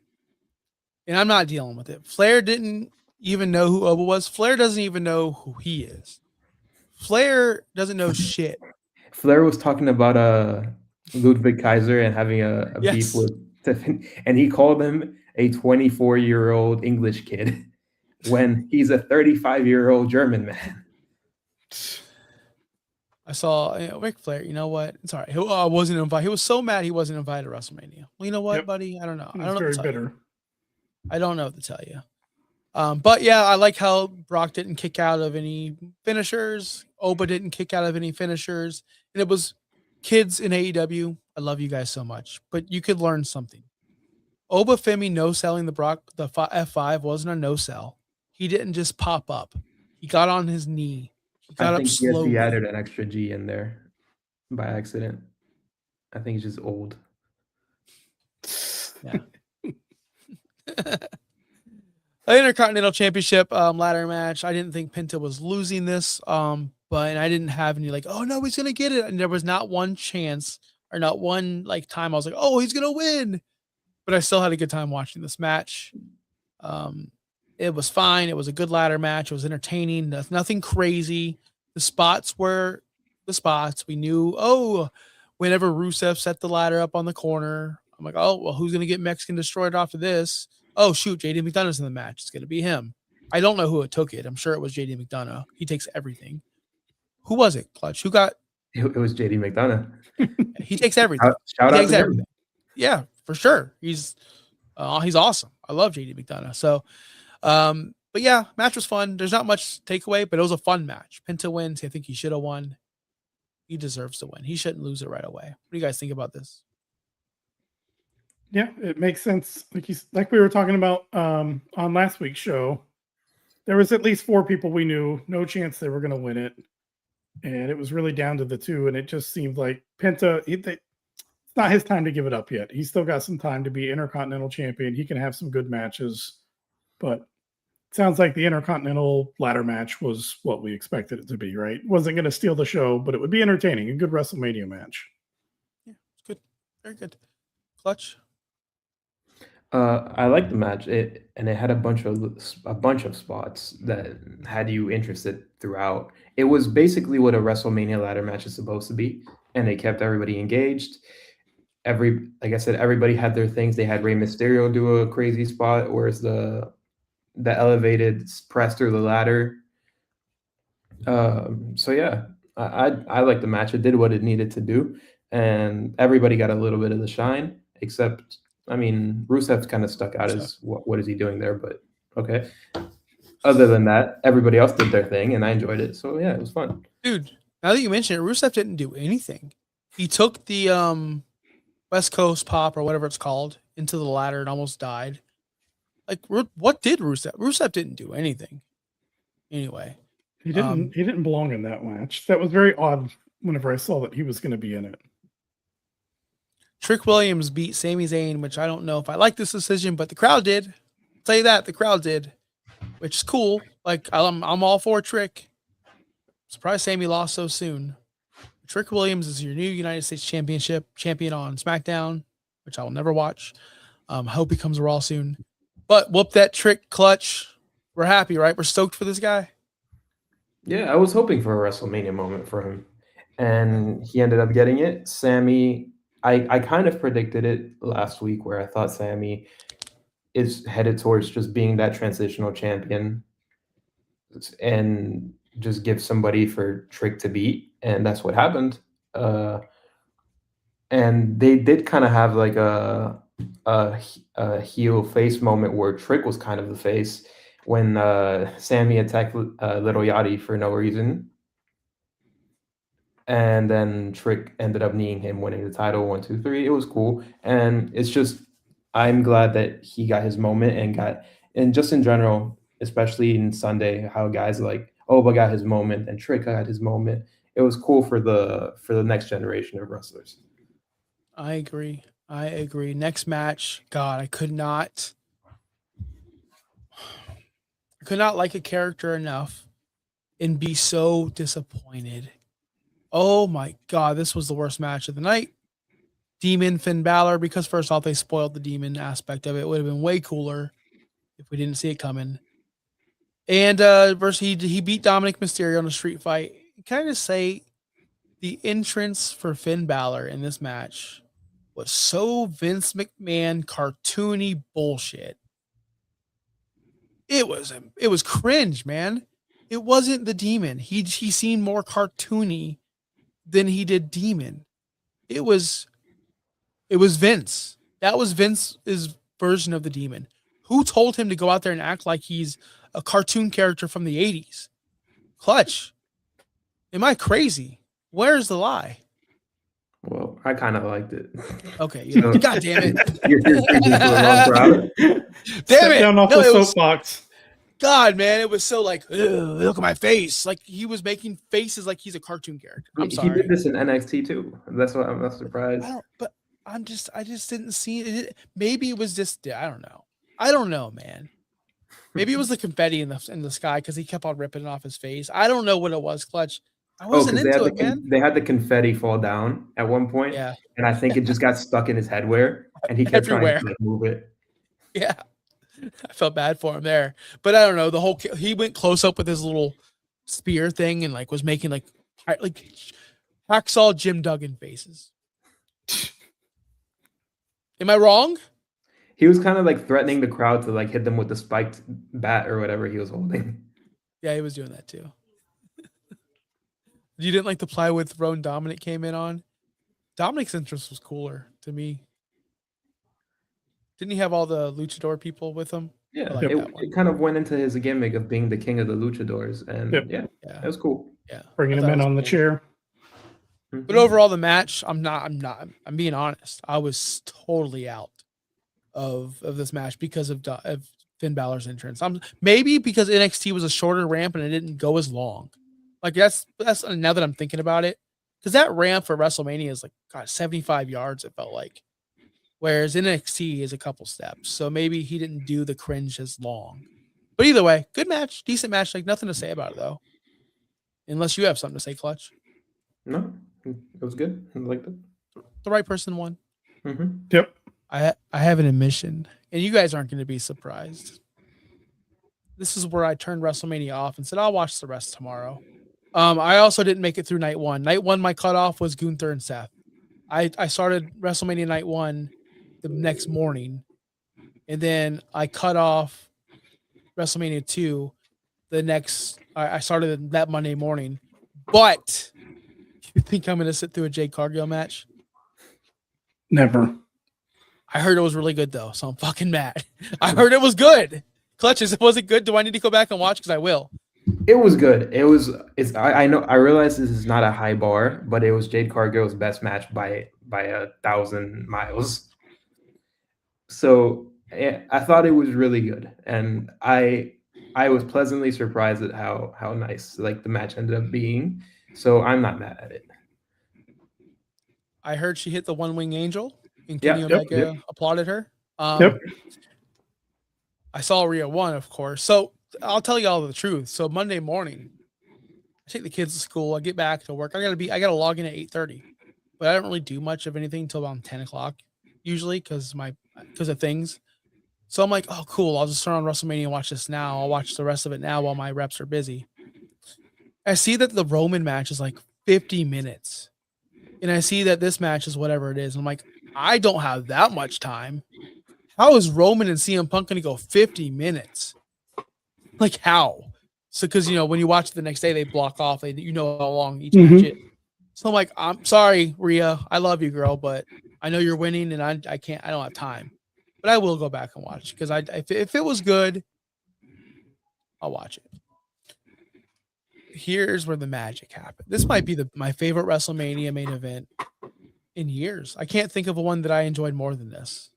and I'm not dealing with it. Flair didn't even know who Oba was. Flair doesn't even know who he is. Flair doesn't know shit. Flair was talking about Ludwig Kaiser and having a beef with Tiffany, and he called him a 24-year-old English kid when he's a 35-year-old German man. I saw Ric Flair. You know what? It's all right. He wasn't invited. He was so mad he wasn't invited to WrestleMania. Well, you know what, buddy? I don't know. I don't know. Very bitter. I don't know what to tell you. But yeah, I like how Brock didn't kick out of any finishers. Oba didn't kick out of any finishers. And it was kids in AEW. I love you guys so much, but you could learn something. Oba Femi no-selling the F5 wasn't a no-sell. He didn't just pop up. He got on his knee. He got up slowly. He added an extra G in there by accident. I think he's just old. Yeah. The Intercontinental Championship ladder match. I didn't think Penta was losing this, but I didn't have any like, oh no, he's gonna get it. And there was not one chance or not one like time I was like, oh, he's gonna win. But I still had a good time watching this match. It was fine. It was a good ladder match. It was entertaining. Nothing crazy. The spots were the spots. We knew, whenever Rusev set the ladder up on the corner, I'm like, oh, well, who's going to get Mexican destroyed after this? Oh, shoot, JD McDonough's in the match. It's going to be him. I don't know who it took it. I'm sure it was JD McDonough. He takes everything. Who was it, Clutch? Who got? It was JD McDonough. He takes everything. Shout out to everything. Yeah, for sure. He's awesome. I love JD McDonough. So, but yeah, match was fun. There's not much takeaway, but it was a fun match. Penta wins. I think he should have won. He deserves to win. He shouldn't lose it right away. What do you guys think about this? Yeah, it makes sense. Like we were talking about on last week's show, there was at least 4 people we knew, no chance they were going to win it. And it was really down to the 2. And it just seemed like Penta, it's not his time to give it up yet. He's still got some time to be Intercontinental Champion. He can have some good matches. But it sounds like the Intercontinental ladder match was what we expected it to be, right? Wasn't going to steal the show, but it would be entertaining. A good WrestleMania match. Yeah, it's good. Very good. Clutch? I liked the match. It had a bunch of spots that had you interested throughout. It was basically what a WrestleMania ladder match is supposed to be, and they kept everybody engaged. Like I said, everybody had their things. They had Rey Mysterio do a crazy spot, whereas the the elevated press through the ladder. So yeah, I like the match. It did what it needed to do, and everybody got a little bit of the shine. Except, I mean, Rusev's kind of stuck out Rusev. as what is he doing there? But okay. Other than that, everybody else did their thing, and I enjoyed it. So yeah, it was fun. Dude, now that you mention it, Rusev didn't do anything. He took the West Coast pop or whatever it's called into the ladder and almost died. Like, what did Rusev? Rusev didn't do anything. Anyway, He didn't belong in that match. That was very odd whenever I saw that he was going to be in it. Trick Williams beat Sami Zayn, which I don't know if I like this decision, but the crowd did. I'll tell you that the crowd did, which is cool. Like, I'm all for Trick. Surprised Sami lost so soon. Trick Williams is your new United States Championship champion on SmackDown, which I will never watch. I hope he comes Raw soon. But whoop that Trick clutch. We're happy, right? We're stoked for this guy. Yeah, I was hoping for a WrestleMania moment for him, and he ended up getting it. Sammy, I kind of predicted it last week where I thought Sammy is headed towards just being that transitional champion and just give somebody for Trick to beat, and that's what happened. And they did kind of have like a heel face moment where Trick was kind of the face when Sammy attacked Little Yachty for no reason. And then Trick ended up kneeing him, winning the title 1, 2, 3. It was cool. And it's just, I'm glad that he got his moment and just in general, especially in Sunday, how guys like, oh, but got his moment and Trick got his moment. It was cool for the next generation of wrestlers. I agree. Next match, God, I could not like a character enough and be so disappointed. Oh my God, this was the worst match of the night. Demon Finn Balor, because first off, they spoiled the demon aspect of it. It would have been way cooler if we didn't see it coming. And versus he beat Dominic Mysterio in a street fight. Can I just say the entrance for Finn Balor in this match was so Vince McMahon cartoony bullshit. It was cringe, man. It wasn't the demon. He seemed more cartoony than he did demon. It was Vince. That was Vince's version of the demon. Who told him to go out there and act like he's a cartoon character from the 80s? Clutch. Am I crazy? Where's the lie? Well, I kind of liked it. Okay, So- God damn it. You're speaking for the wrong crowd. Damn Step it. down off No, the it was- soapbox. God, man, it was so like, "Ugh, look at my face." Like he was making faces like he's a cartoon character. I'm He sorry. did this in NXT too. That's why I'm not surprised. I just didn't see it. Maybe it was just, I don't know. I don't know, man. Maybe it was the confetti in the sky because he kept on ripping it off his face. I don't know what it was, Clutch. I wasn't 'cause they into had it, man. they had the confetti fall down at one point, Yeah, and I think it just got stuck in his headwear, and he kept trying Everywhere. to like, move it. yeah. I felt bad for him there, but I don't know. He went close up with his little spear thing and like was making like hacksaw Jim Duggan faces. Am I wrong? He was kind of like threatening the crowd to like hit them with the spiked bat or whatever he was holding. Yeah, he was doing that too. You didn't like the plywood throne Dominic came in on? Dominic's entrance was cooler to me. Didn't he have all the luchador people with him? Yeah, I like that one. it kind of went into his gimmick of being the king of the luchadors, and Yep. yeah, Yeah, it was cool. yeah. Bringing I him thought in it was on the cool. chair. But overall, the match, I'm being honest. I was totally out of this match because of Finn Balor's entrance. Maybe because NXT was a shorter ramp and it didn't go as long. Like that's now that I'm thinking about it, because that ramp for WrestleMania is like 75 yards. It felt like, whereas NXT is a couple steps. So maybe he didn't do the cringe as long. But either way, good match, decent match. Like nothing to say about it though, unless you have something to say, Clutch. No, it was good. I liked it. The right person won. Mm-hmm. Yep. I have an admission, and you guys aren't going to be surprised. This is where I turned WrestleMania off and said I'll watch the rest tomorrow. I also didn't make it through night one. Night one, my cutoff was Gunther and Seth. I started WrestleMania night one the next morning, and then I cut off WrestleMania 2 the next. I started that Monday morning, but you think I'm going to sit through a Jade Cargill match? Never. I heard it was really good though, so I'm fucking mad. I heard it was good. Clutches, was it good? Do I need to go back and watch? Because I will. It was good. It was. It's. I know. I realize this is not a high bar, but it was Jade Cargill's best match by 1,000 miles. So I thought it was really good, and I was pleasantly surprised at how nice like the match ended up being. So I'm not mad at it. I heard she hit the one wing angel, and Yeah. Kenny Yep, Omega applauded her. Yep. I saw Rhea won, of course. So I'll tell you all the truth. So Monday morning, I take the kids to school. I get back to work. I gotta log in at 8:30, but I don't really do much of anything until around 10 o'clock usually because of things. So I'm like, oh cool, I'll just turn on WrestleMania and watch this now. I'll watch the rest of it now while my reps are busy. I see that the Roman match is like 50 minutes. And I see that this match is whatever it is. I'm like, I don't have that much time. How is Roman and CM Punk going to go 50 minutes? Like how? So because when you watch it the next day, they block off. You know how long each match is. So I'm like, I'm sorry, Rhea. I love you, girl, but I know you're winning, and I can't. I don't have time. But I will go back and watch because if it was good, I'll watch it. Here's where the magic happened. This might be my favorite WrestleMania main event in years. I can't think of one that I enjoyed more than this.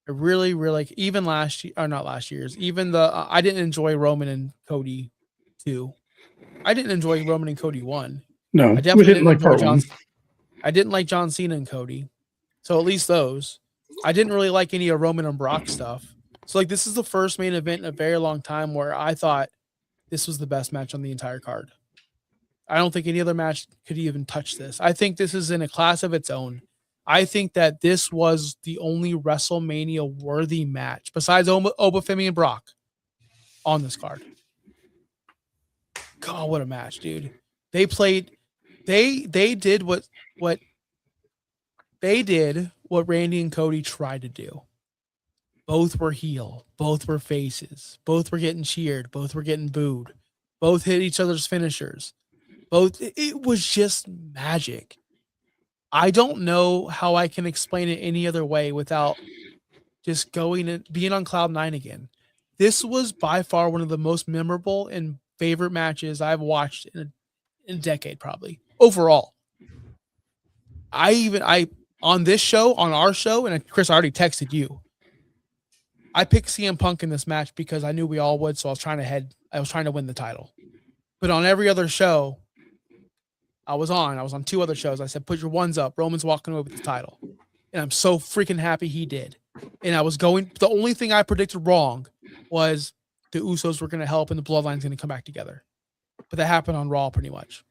I really, really, even last year, or not last year's, even I didn't enjoy Roman and Cody 2. I didn't enjoy Roman and Cody 1. No, I definitely didn't like enjoy part one. I didn't like John Cena and Cody. So at least those. I didn't really like any of Roman and Brock stuff. So like this is the first main event in a very long time where I thought this was the best match on the entire card. I don't think any other match could even touch this. I think this is in a class of its own. I think that this was the only WrestleMania worthy match besides Obafemi and Brock on this card. God, what a match, dude. They did what Randy and Cody tried to do. Both were heel, both were faces, both were getting cheered, both were getting booed, both hit each other's finishers. It was just magic. I don't know how I can explain it any other way without just going and being on cloud nine again. This was by far one of the most memorable and favorite matches I've watched in a decade, probably overall. On this show, on our show, and Chris, I already texted you. I picked CM Punk in this match because I knew we all would, so I was trying to win the title. But on every other show I was on 2 other shows. I said, put your ones up. Roman's walking away with the title. And I'm so freaking happy he did. And the only thing I predicted wrong was the Usos were going to help and the Bloodline's going to come back together. But that happened on Raw pretty much.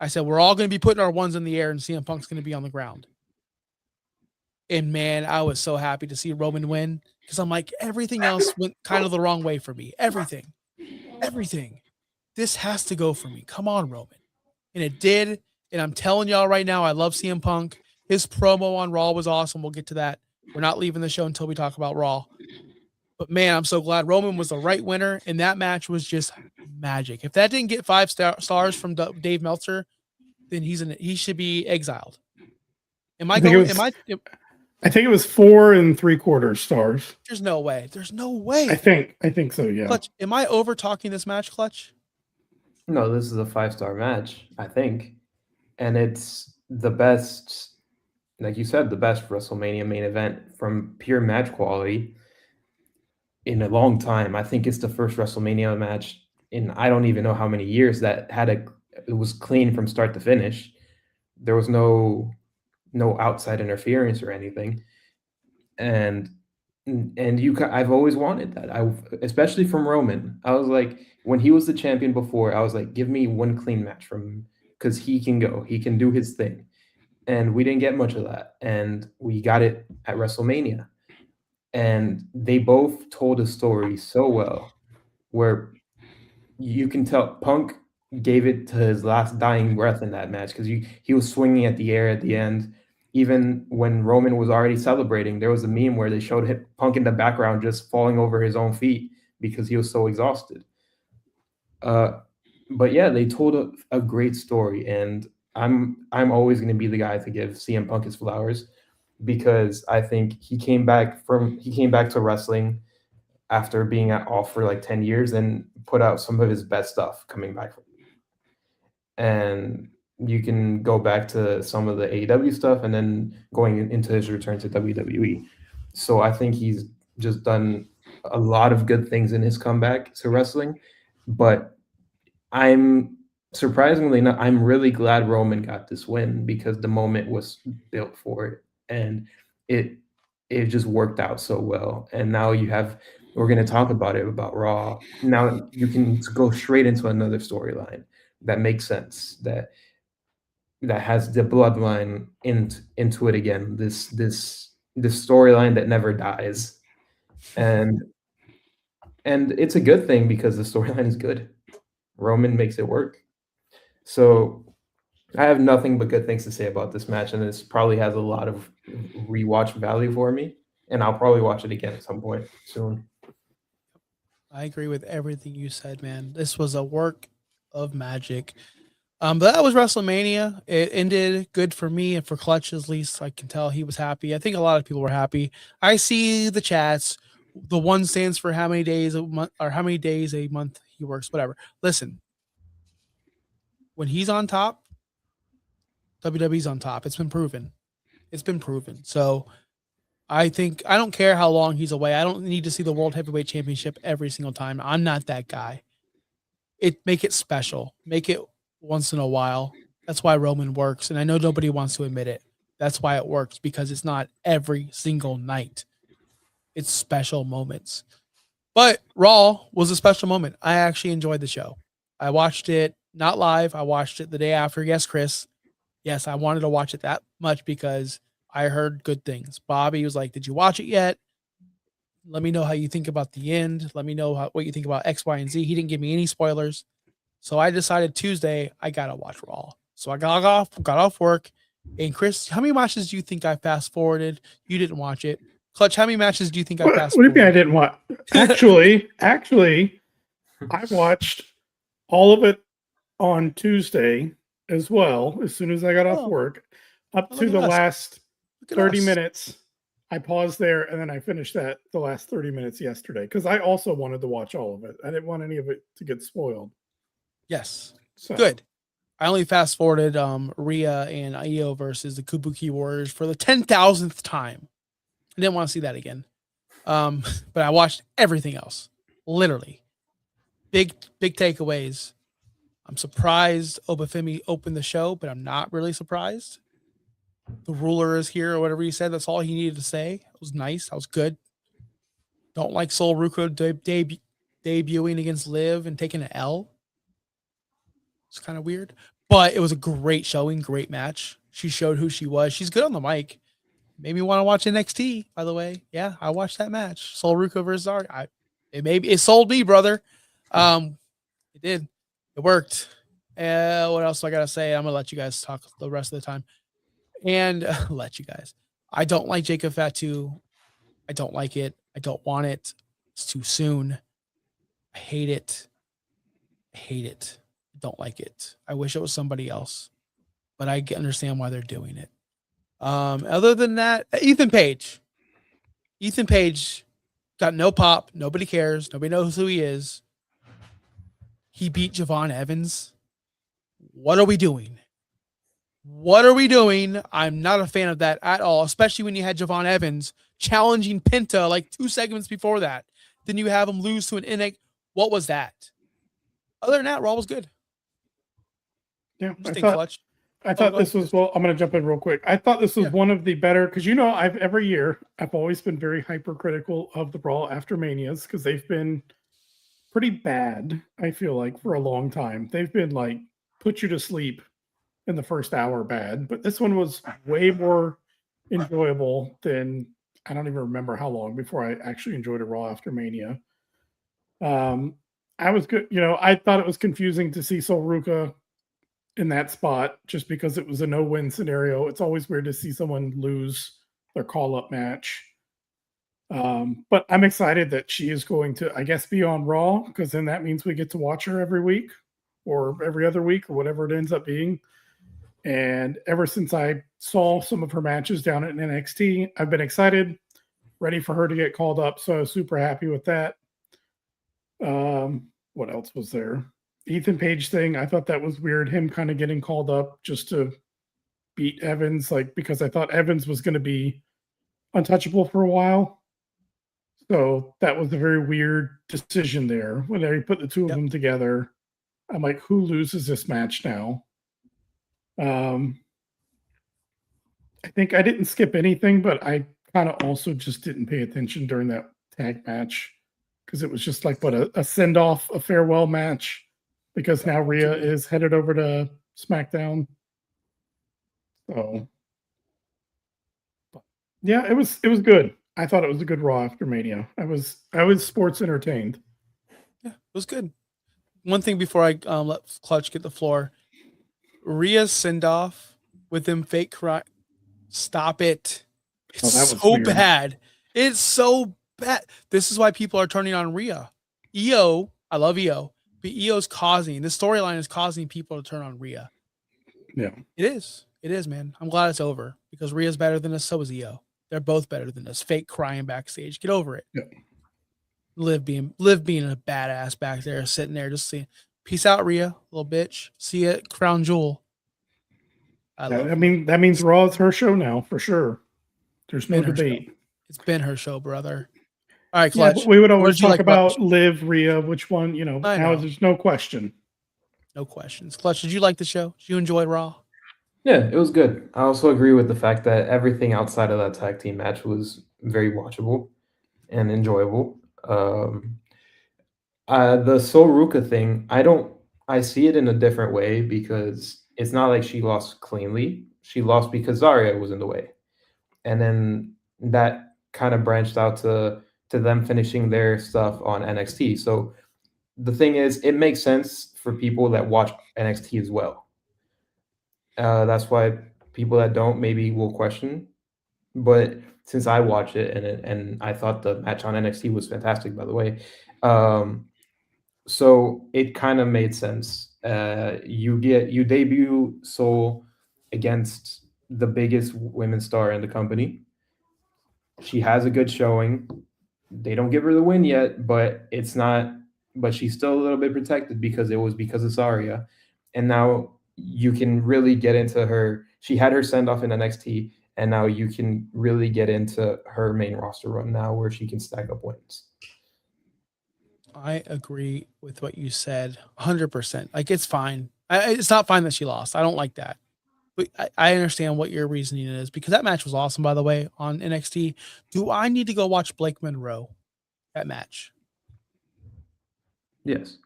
I said, we're all going to be putting our ones in the air and CM Punk's going to be on the ground. And man, I was so happy to see Roman win because I'm like, everything else went kind of the wrong way for me. Everything. This has to go for me. Come on, Roman. And it did. And I'm telling y'all right now, I love CM Punk. His promo on Raw was awesome. We'll get to that. We're not leaving the show until we talk about Raw. But man, I'm so glad Roman was the right winner. And that match was just magic. If that didn't get 5 stars from Dave Meltzer, then he should be exiled. I think it was 4 3/4 stars. There's no way. I think so, yeah. Clutch, am I over talking this match, Clutch? No, this is a 5-star match, I think. And it's the best, like you said, the best WrestleMania main event from pure match quality in a long time. I think it's the first WrestleMania match in I don't even know how many years that it was clean from start to finish. There was no outside interference or anything. And I've always wanted that. Especially from Roman. I was like, when he was the champion before, I was like, give me one clean match from him because he can do his thing. And we didn't get much of that. And we got it at WrestleMania. And they both told a story so well where you can tell Punk gave it to his last dying breath in that match because he was swinging at the air at the end. Even when Roman was already celebrating, there was a meme where they showed Punk in the background just falling over his own feet because he was so exhausted. But yeah, they told a great story, and I'm always going to be the guy to give CM Punk his flowers because I think he came back to wrestling after being off for like 10 years and put out some of his best stuff coming back from. And you can go back to some of the AEW stuff and then going into his return to WWE. So I think he's just done a lot of good things in his comeback to wrestling, but I'm surprisingly not. I'm really glad Roman got this win because the moment was built for it, and it it just worked out so well. And now you have. We're going to talk about it about Raw. Now you can go straight into another storyline that makes sense. That has the bloodline into it again. This storyline that never dies, and it's a good thing because the storyline is good. Roman makes it work. So I have nothing but good things to say about this match, and this probably has a lot of rewatch value for me. And I'll probably watch it again at some point soon. I agree with everything you said, man. This was a work of magic. But that was WrestleMania. It ended good for me and for Clutch, at least. I can tell he was happy. I think a lot of people were happy. I see the chats. The one stands for how many days a month or how many days a month he works, whatever. Listen, when he's on top, WWE's on top. It's been proven. It's been proven. So I think I don't care how long he's away. I don't need to see the World Heavyweight Championship every single time. I'm not that guy. Make it special. Make it once in a while. That's why Roman works. And I know nobody wants to admit it. That's why it works because it's not every single night. It's special moments. But Raw was a special moment. I actually enjoyed the show. I watched it not live. I watched it the day after. Yes, Chris. Yes, I wanted to watch it that much because I heard good things. Bobby was like, "Did you watch it yet? Let me know how you think about the end. Let me know what you think about X, Y, and Z." He didn't give me any spoilers. So I decided Tuesday I gotta watch Raw. So I got off work. And Chris, how many matches do you think I fast forwarded? You didn't watch it. Clutch, how many matches do you think I fast What do you mean I forwarded? didn't watch? Actually, I watched all of it on Tuesday as well. As soon as I got off Oh, work, up look to at the us. last Look at 30 us. minutes, I paused there and then I finished the last 30 minutes yesterday because I also wanted to watch all of it. I didn't want any of it to get spoiled. Yes. So Good. I only fast forwarded Rhea and Io versus the Kabuki Warriors for the 10,000th time. I didn't want to see that again. But I watched everything else. Literally. Big takeaways. I'm surprised Obafemi opened the show, but I'm not really surprised. The ruler is here, or whatever he said. That's all he needed to say. It was nice. That was good. Don't like Sol Ruka debuting against Liv and taking an L. It's kind of weird, but it was a great showing, great match. She showed who she was. She's good on the mic. Made me want to watch NXT. By the way, yeah, I watched that match. Sol Ruka versus Ari. It sold me, brother. It did. It worked. What else do I gotta say? I'm gonna let you guys talk the rest of the time, and let you guys. I don't like Jacob Fatu. I don't like it. I don't want it. It's too soon. I hate it. I hate it. I don't like it. I wish it was somebody else, but I understand why they're doing it. Other than that, Ethan Page. Ethan Page got no pop. Nobody cares. Nobody knows who he is. He beat Javon Evans. What are we doing? What are we doing? I'm not a fan of that at all, especially when you had Javon Evans challenging Penta like 2 segments before that. Then you have him lose to an NX. What was that? Other than that, Raw was good. yeah, You stay clutch. I thought go this ahead. was, well, I'm going to jump in real quick. I thought this was Yeah. one of the better, because every year I've always been very hypercritical of the Brawl after Manias because they've been pretty bad, I feel like, for a long time. They've been like put you to sleep in the first hour bad, but this one was way more enjoyable than I don't even remember how long before I actually enjoyed a Raw after Mania. I was good, I thought it was confusing to see Sol Ruka in that spot just because it was a no-win scenario. It's always weird to see someone lose their call-up match. But I'm excited that she is going to, I guess, be on Raw, because then that means we get to watch her every week or every other week or whatever it ends up being. And ever since I saw some of her matches down at NXT, I've been excited, ready for her to get called up. So I was super happy with that. What else was there? Ethan Page thing. I thought that was weird. Him kind of getting called up just to beat Evans, like, because I thought Evans was going to be untouchable for a while. So that was a very weird decision there. When they put the two of them together, I'm like, who loses this match now? I think I didn't skip anything, but I kind of also just didn't pay attention during that tag match, because it was just like a send off, a farewell match, because now Rhea is headed over to SmackDown. So yeah, it was good. I thought it was a good Raw after Mania. I was sports entertained. Yeah, it was good. One thing before I let Clutch get the floor, Rhea's send off with them fake cry. Stop it! It's so weird. bad. It's so bad. This is why people are turning on Rhea. EO, I love EO, but EO's causing, the storyline is causing people to turn on Rhea. Yeah, it is. It is, man. I'm glad it's over, because Rhea's better than us. So is EO. They're both better than us. Fake crying backstage. Get over it. Yeah. Liv being a badass back there, sitting there just seeing. Peace out, Rhea, little bitch. See you at Crown Jewel. I mean, that means Raw is her show now for sure. There's no debate. It's been her show, brother. All right, Yeah, Clutch. we would always talk like about Liv, Rhea, which one, now there's no question. No questions. Clutch, did you like the show? Did you enjoy Raw? Yeah, it was good. I also agree with the fact that everything outside of that tag team match was very watchable and enjoyable. The Sol Ruka thing, I see it in a different way, because it's not like she lost cleanly. She lost because Zarya was in the way. And then that kind of branched out to them finishing their stuff on NXT. So the thing is, it makes sense for people that watch NXT as well. That's why people that don't maybe will question. But since I watch it, and I thought the match on NXT was fantastic, by the way, so it kind of made sense. You debut Soul against the biggest women's star in the company. She has a good showing. They don't give her the win yet, but it's not. But she's still a little bit protected, because it was because of Zarya, and now you can really get into her. She had her send off in NXT, and now you can really get into her main roster run now, where she can stack up wins. I agree with what you said 100%. Like, it's fine. It's not fine that she lost. I don't like that. But I understand what your reasoning is, because that match was awesome, by the way, on NXT. Do I need to go watch Blake Monroe? That match? Yes.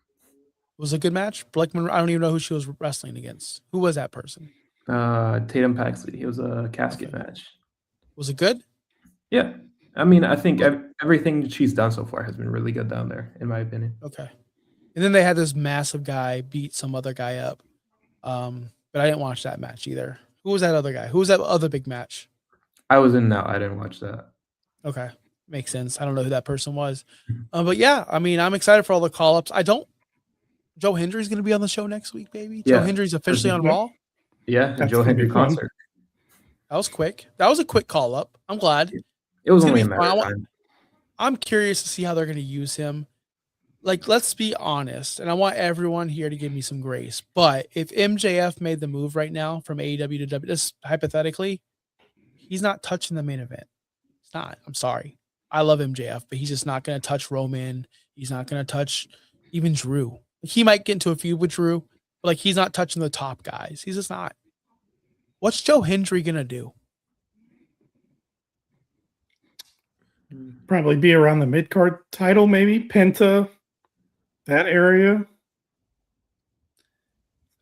It was a good match. Blake Monroe, I don't even know who she was wrestling against. Who was that person? Tatum Paxley. It was a casket match. Was it good? Yeah. I mean, I think everything she's done so far has been really good down there, in my opinion. Okay. And then they had this massive guy beat some other guy up. But I didn't watch that match either. Who was that other guy? Who was that other big match? I was in now. I didn't watch that. Okay. Makes sense. I don't know who that person was. But yeah, I mean, I'm excited for all the call-ups. Joe Hendry's going to be on the show next week, baby. Yeah. Joe Hendry's officially on Raw. Yeah, the Joe Hendry concert. That was quick. That was a quick call-up. I'm glad. It was only a matter of time. I'm curious to see how they're going to use him. Like, let's be honest, and I want everyone here to give me some grace. But if MJF made the move right now from AEW to WWE, just hypothetically, he's not touching the main event. It's not. I'm sorry. I love MJF, but he's just not going to touch Roman. He's not going to touch even Drew. He might get into a feud with Drew, but like, he's not touching the top guys. He's just not. What's Joe Hendry going to do? Probably be around the mid-card title, maybe Penta, that area.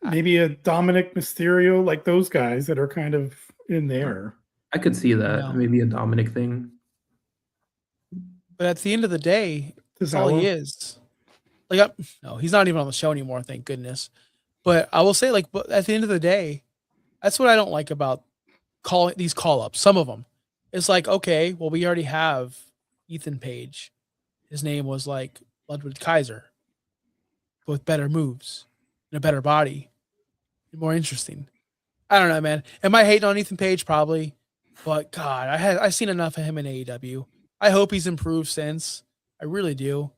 Maybe a Dominic Mysterio, like those guys that are kind of in there. I could see that. Maybe a Dominic thing. But at the end of the day, that's all he is. Like, no, he's not even on the show anymore, thank goodness. But I will say, like, but at the end of the day, that's what I don't like about these call-ups. Some of them. It's like, okay, well, we already have, Ethan Page, his name was like Ludwig Kaiser, but with better moves and a better body, and more interesting. I don't know, man. Am I hating on Ethan Page? Probably, but God, I've seen enough of him in AEW. I hope he's improved since. I really do.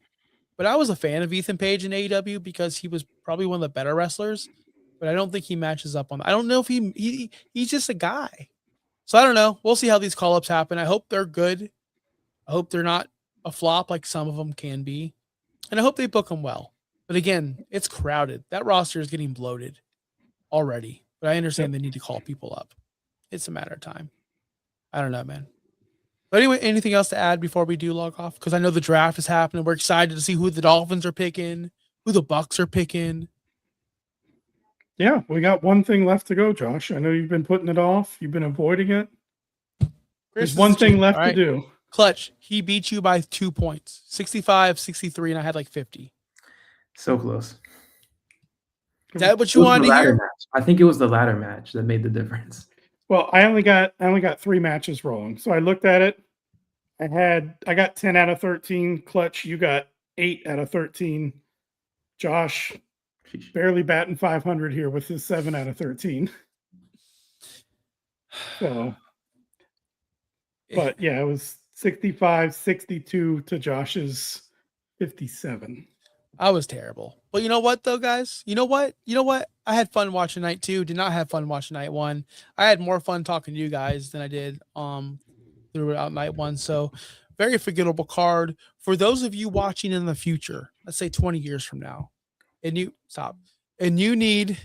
But I was a fan of Ethan Page in AEW because he was probably one of the better wrestlers. But I don't think he matches up on. I don't know if he's just a guy. So I don't know. We'll see how these call ups happen. I hope they're good. I hope they're not a flop like some of them can be, and I hope they book them well. But again, it's crowded. That roster is getting bloated already. But I understand they need to call people up. It's a matter of time. I don't know, man. But anyway, anything else to add before we do log off? Because I know the draft is happening. We're excited to see who the Dolphins are picking, who the Bucks are picking. Yeah, we got one thing left to go, Josh. I know you've been putting it off. You've been avoiding it. There's one thing left to do. Clutch, he beat you by 2 points. 65, 63, and I had like 50. So close. Is that what you wanted to hear? Match. I think it was the ladder match that made the difference. Well, I only got 3 matches rolling. So I looked at it. I got 10 out of 13. Clutch, you got 8 out of 13. Josh, barely batting 500 here with his 7 out of 13. So, but yeah, it was 65, 62 to Josh's 57. I was terrible. But you know what, though, guys? You know what? I had fun watching night 2. Did not have fun watching night 1. I had more fun talking to you guys than I did throughout night 1. So very forgettable card. For those of you watching in the future, let's say 20 years from now, and you need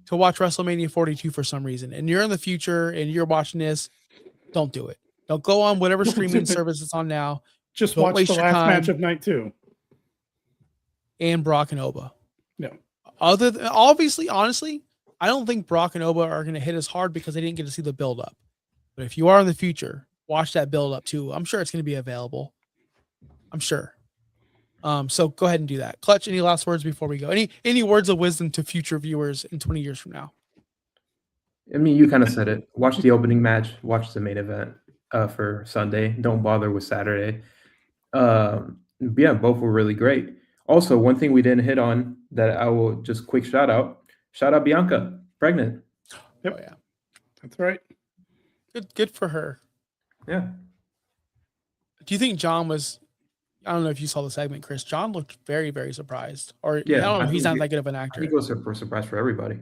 to watch WrestleMania 42 for some reason, and you're in the future and you're watching this, don't do it. Don't go on whatever streaming service it's on now. Just watch the last match of night 2. And Brock and Oba. No. Other than, obviously, honestly, I don't think Brock and Oba are going to hit as hard because they didn't get to see the build up. But if you are in the future, watch that build up too. I'm sure it's going to be available. I'm sure. So go ahead and do that. Clutch, any last words before we go? Any words of wisdom to future viewers in 20 years from now? I mean, you kind of said it. Watch the opening match. Watch the main event for Sunday. Don't bother with Saturday. Yeah, both were really great. Also, one thing we didn't hit on that I will just quick shout out. Shout out Bianca, pregnant. Yep. Oh, yeah. That's right. Good for her. Yeah. Do you think John was, I don't know if you saw the segment, Chris. John looked very, very surprised. Or Yeah, I don't know, I he's think not that good of an actor. I think it was a surprise for everybody.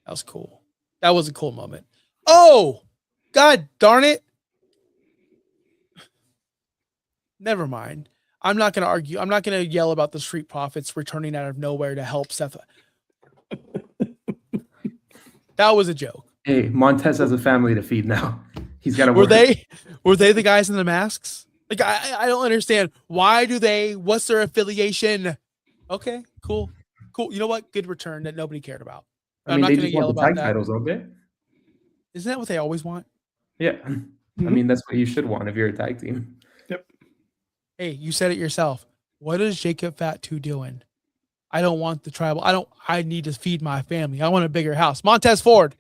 That was cool. That was a cool moment. Oh, God darn it. Never mind. I'm not going to argue. I'm not going to yell about the Street Profits returning out of nowhere to help Seth. That was a joke. Hey, Montez has a family to feed now. He's got to Were work. Were they the guys in the masks? Like, I don't understand. What's their affiliation? Okay, cool. You know what? Good return that nobody cared about. I I'm mean, not they going to just yell want the about tag that. titles, don't they? Isn't that what they always want? Yeah. I mean, that's what you should want if you're a tag team. Yep. Hey, you said it yourself. What is Jacob Fat 2 doing? I don't want the tribal. I need to feed my family. I want a bigger house. Montez Ford,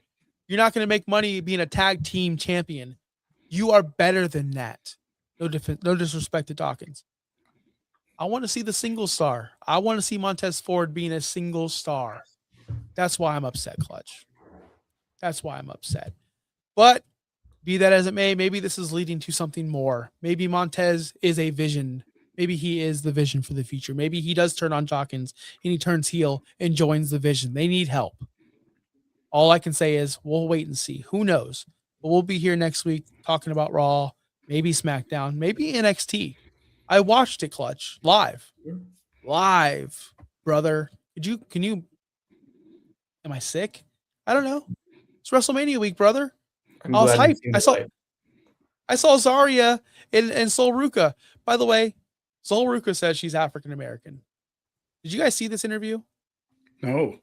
you're not going to make money being a tag team champion. You are better than that. No disrespect to Dawkins. I want to see the single star. I want to see Montez Ford being a single star. That's why I'm upset, Clutch. That's why I'm upset. But be that as it may, maybe this is leading to something more. Maybe Montez is a vision. Maybe he is the vision for the future. Maybe he does turn on Dawkins and he turns heel and joins the vision. They need help. All I can say is we'll wait and see. Who knows? But we'll be here next week talking about Raw, maybe SmackDown, maybe NXT. I watched it, Clutch, live, brother. Am I sick? I don't know. It's WrestleMania week, brother. I was hyped. I saw Zarya and Sol Ruka. By the way, Sol Ruka says she's African American. Did you guys see this interview? No.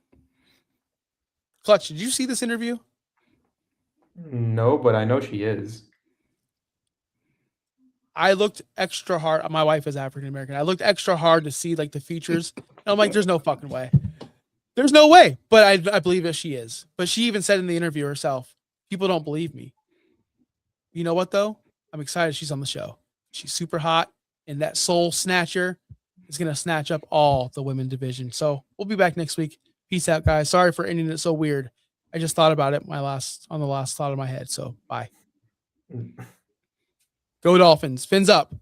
Clutch, did you see this interview? No, but I know she is. I looked extra hard. My wife is African American. I looked extra hard to see like the features. And I'm like, there's no fucking way. There's no way. But I believe that she is. But she even said in the interview herself, people don't believe me. You know what though? I'm excited she's on the show. She's super hot, and that soul snatcher is going to snatch up all the women division. So we'll be back next week. Peace out, guys. Sorry for ending it so weird. I just thought about it on the last thought of my head. So bye. Go Dolphins. Fins up.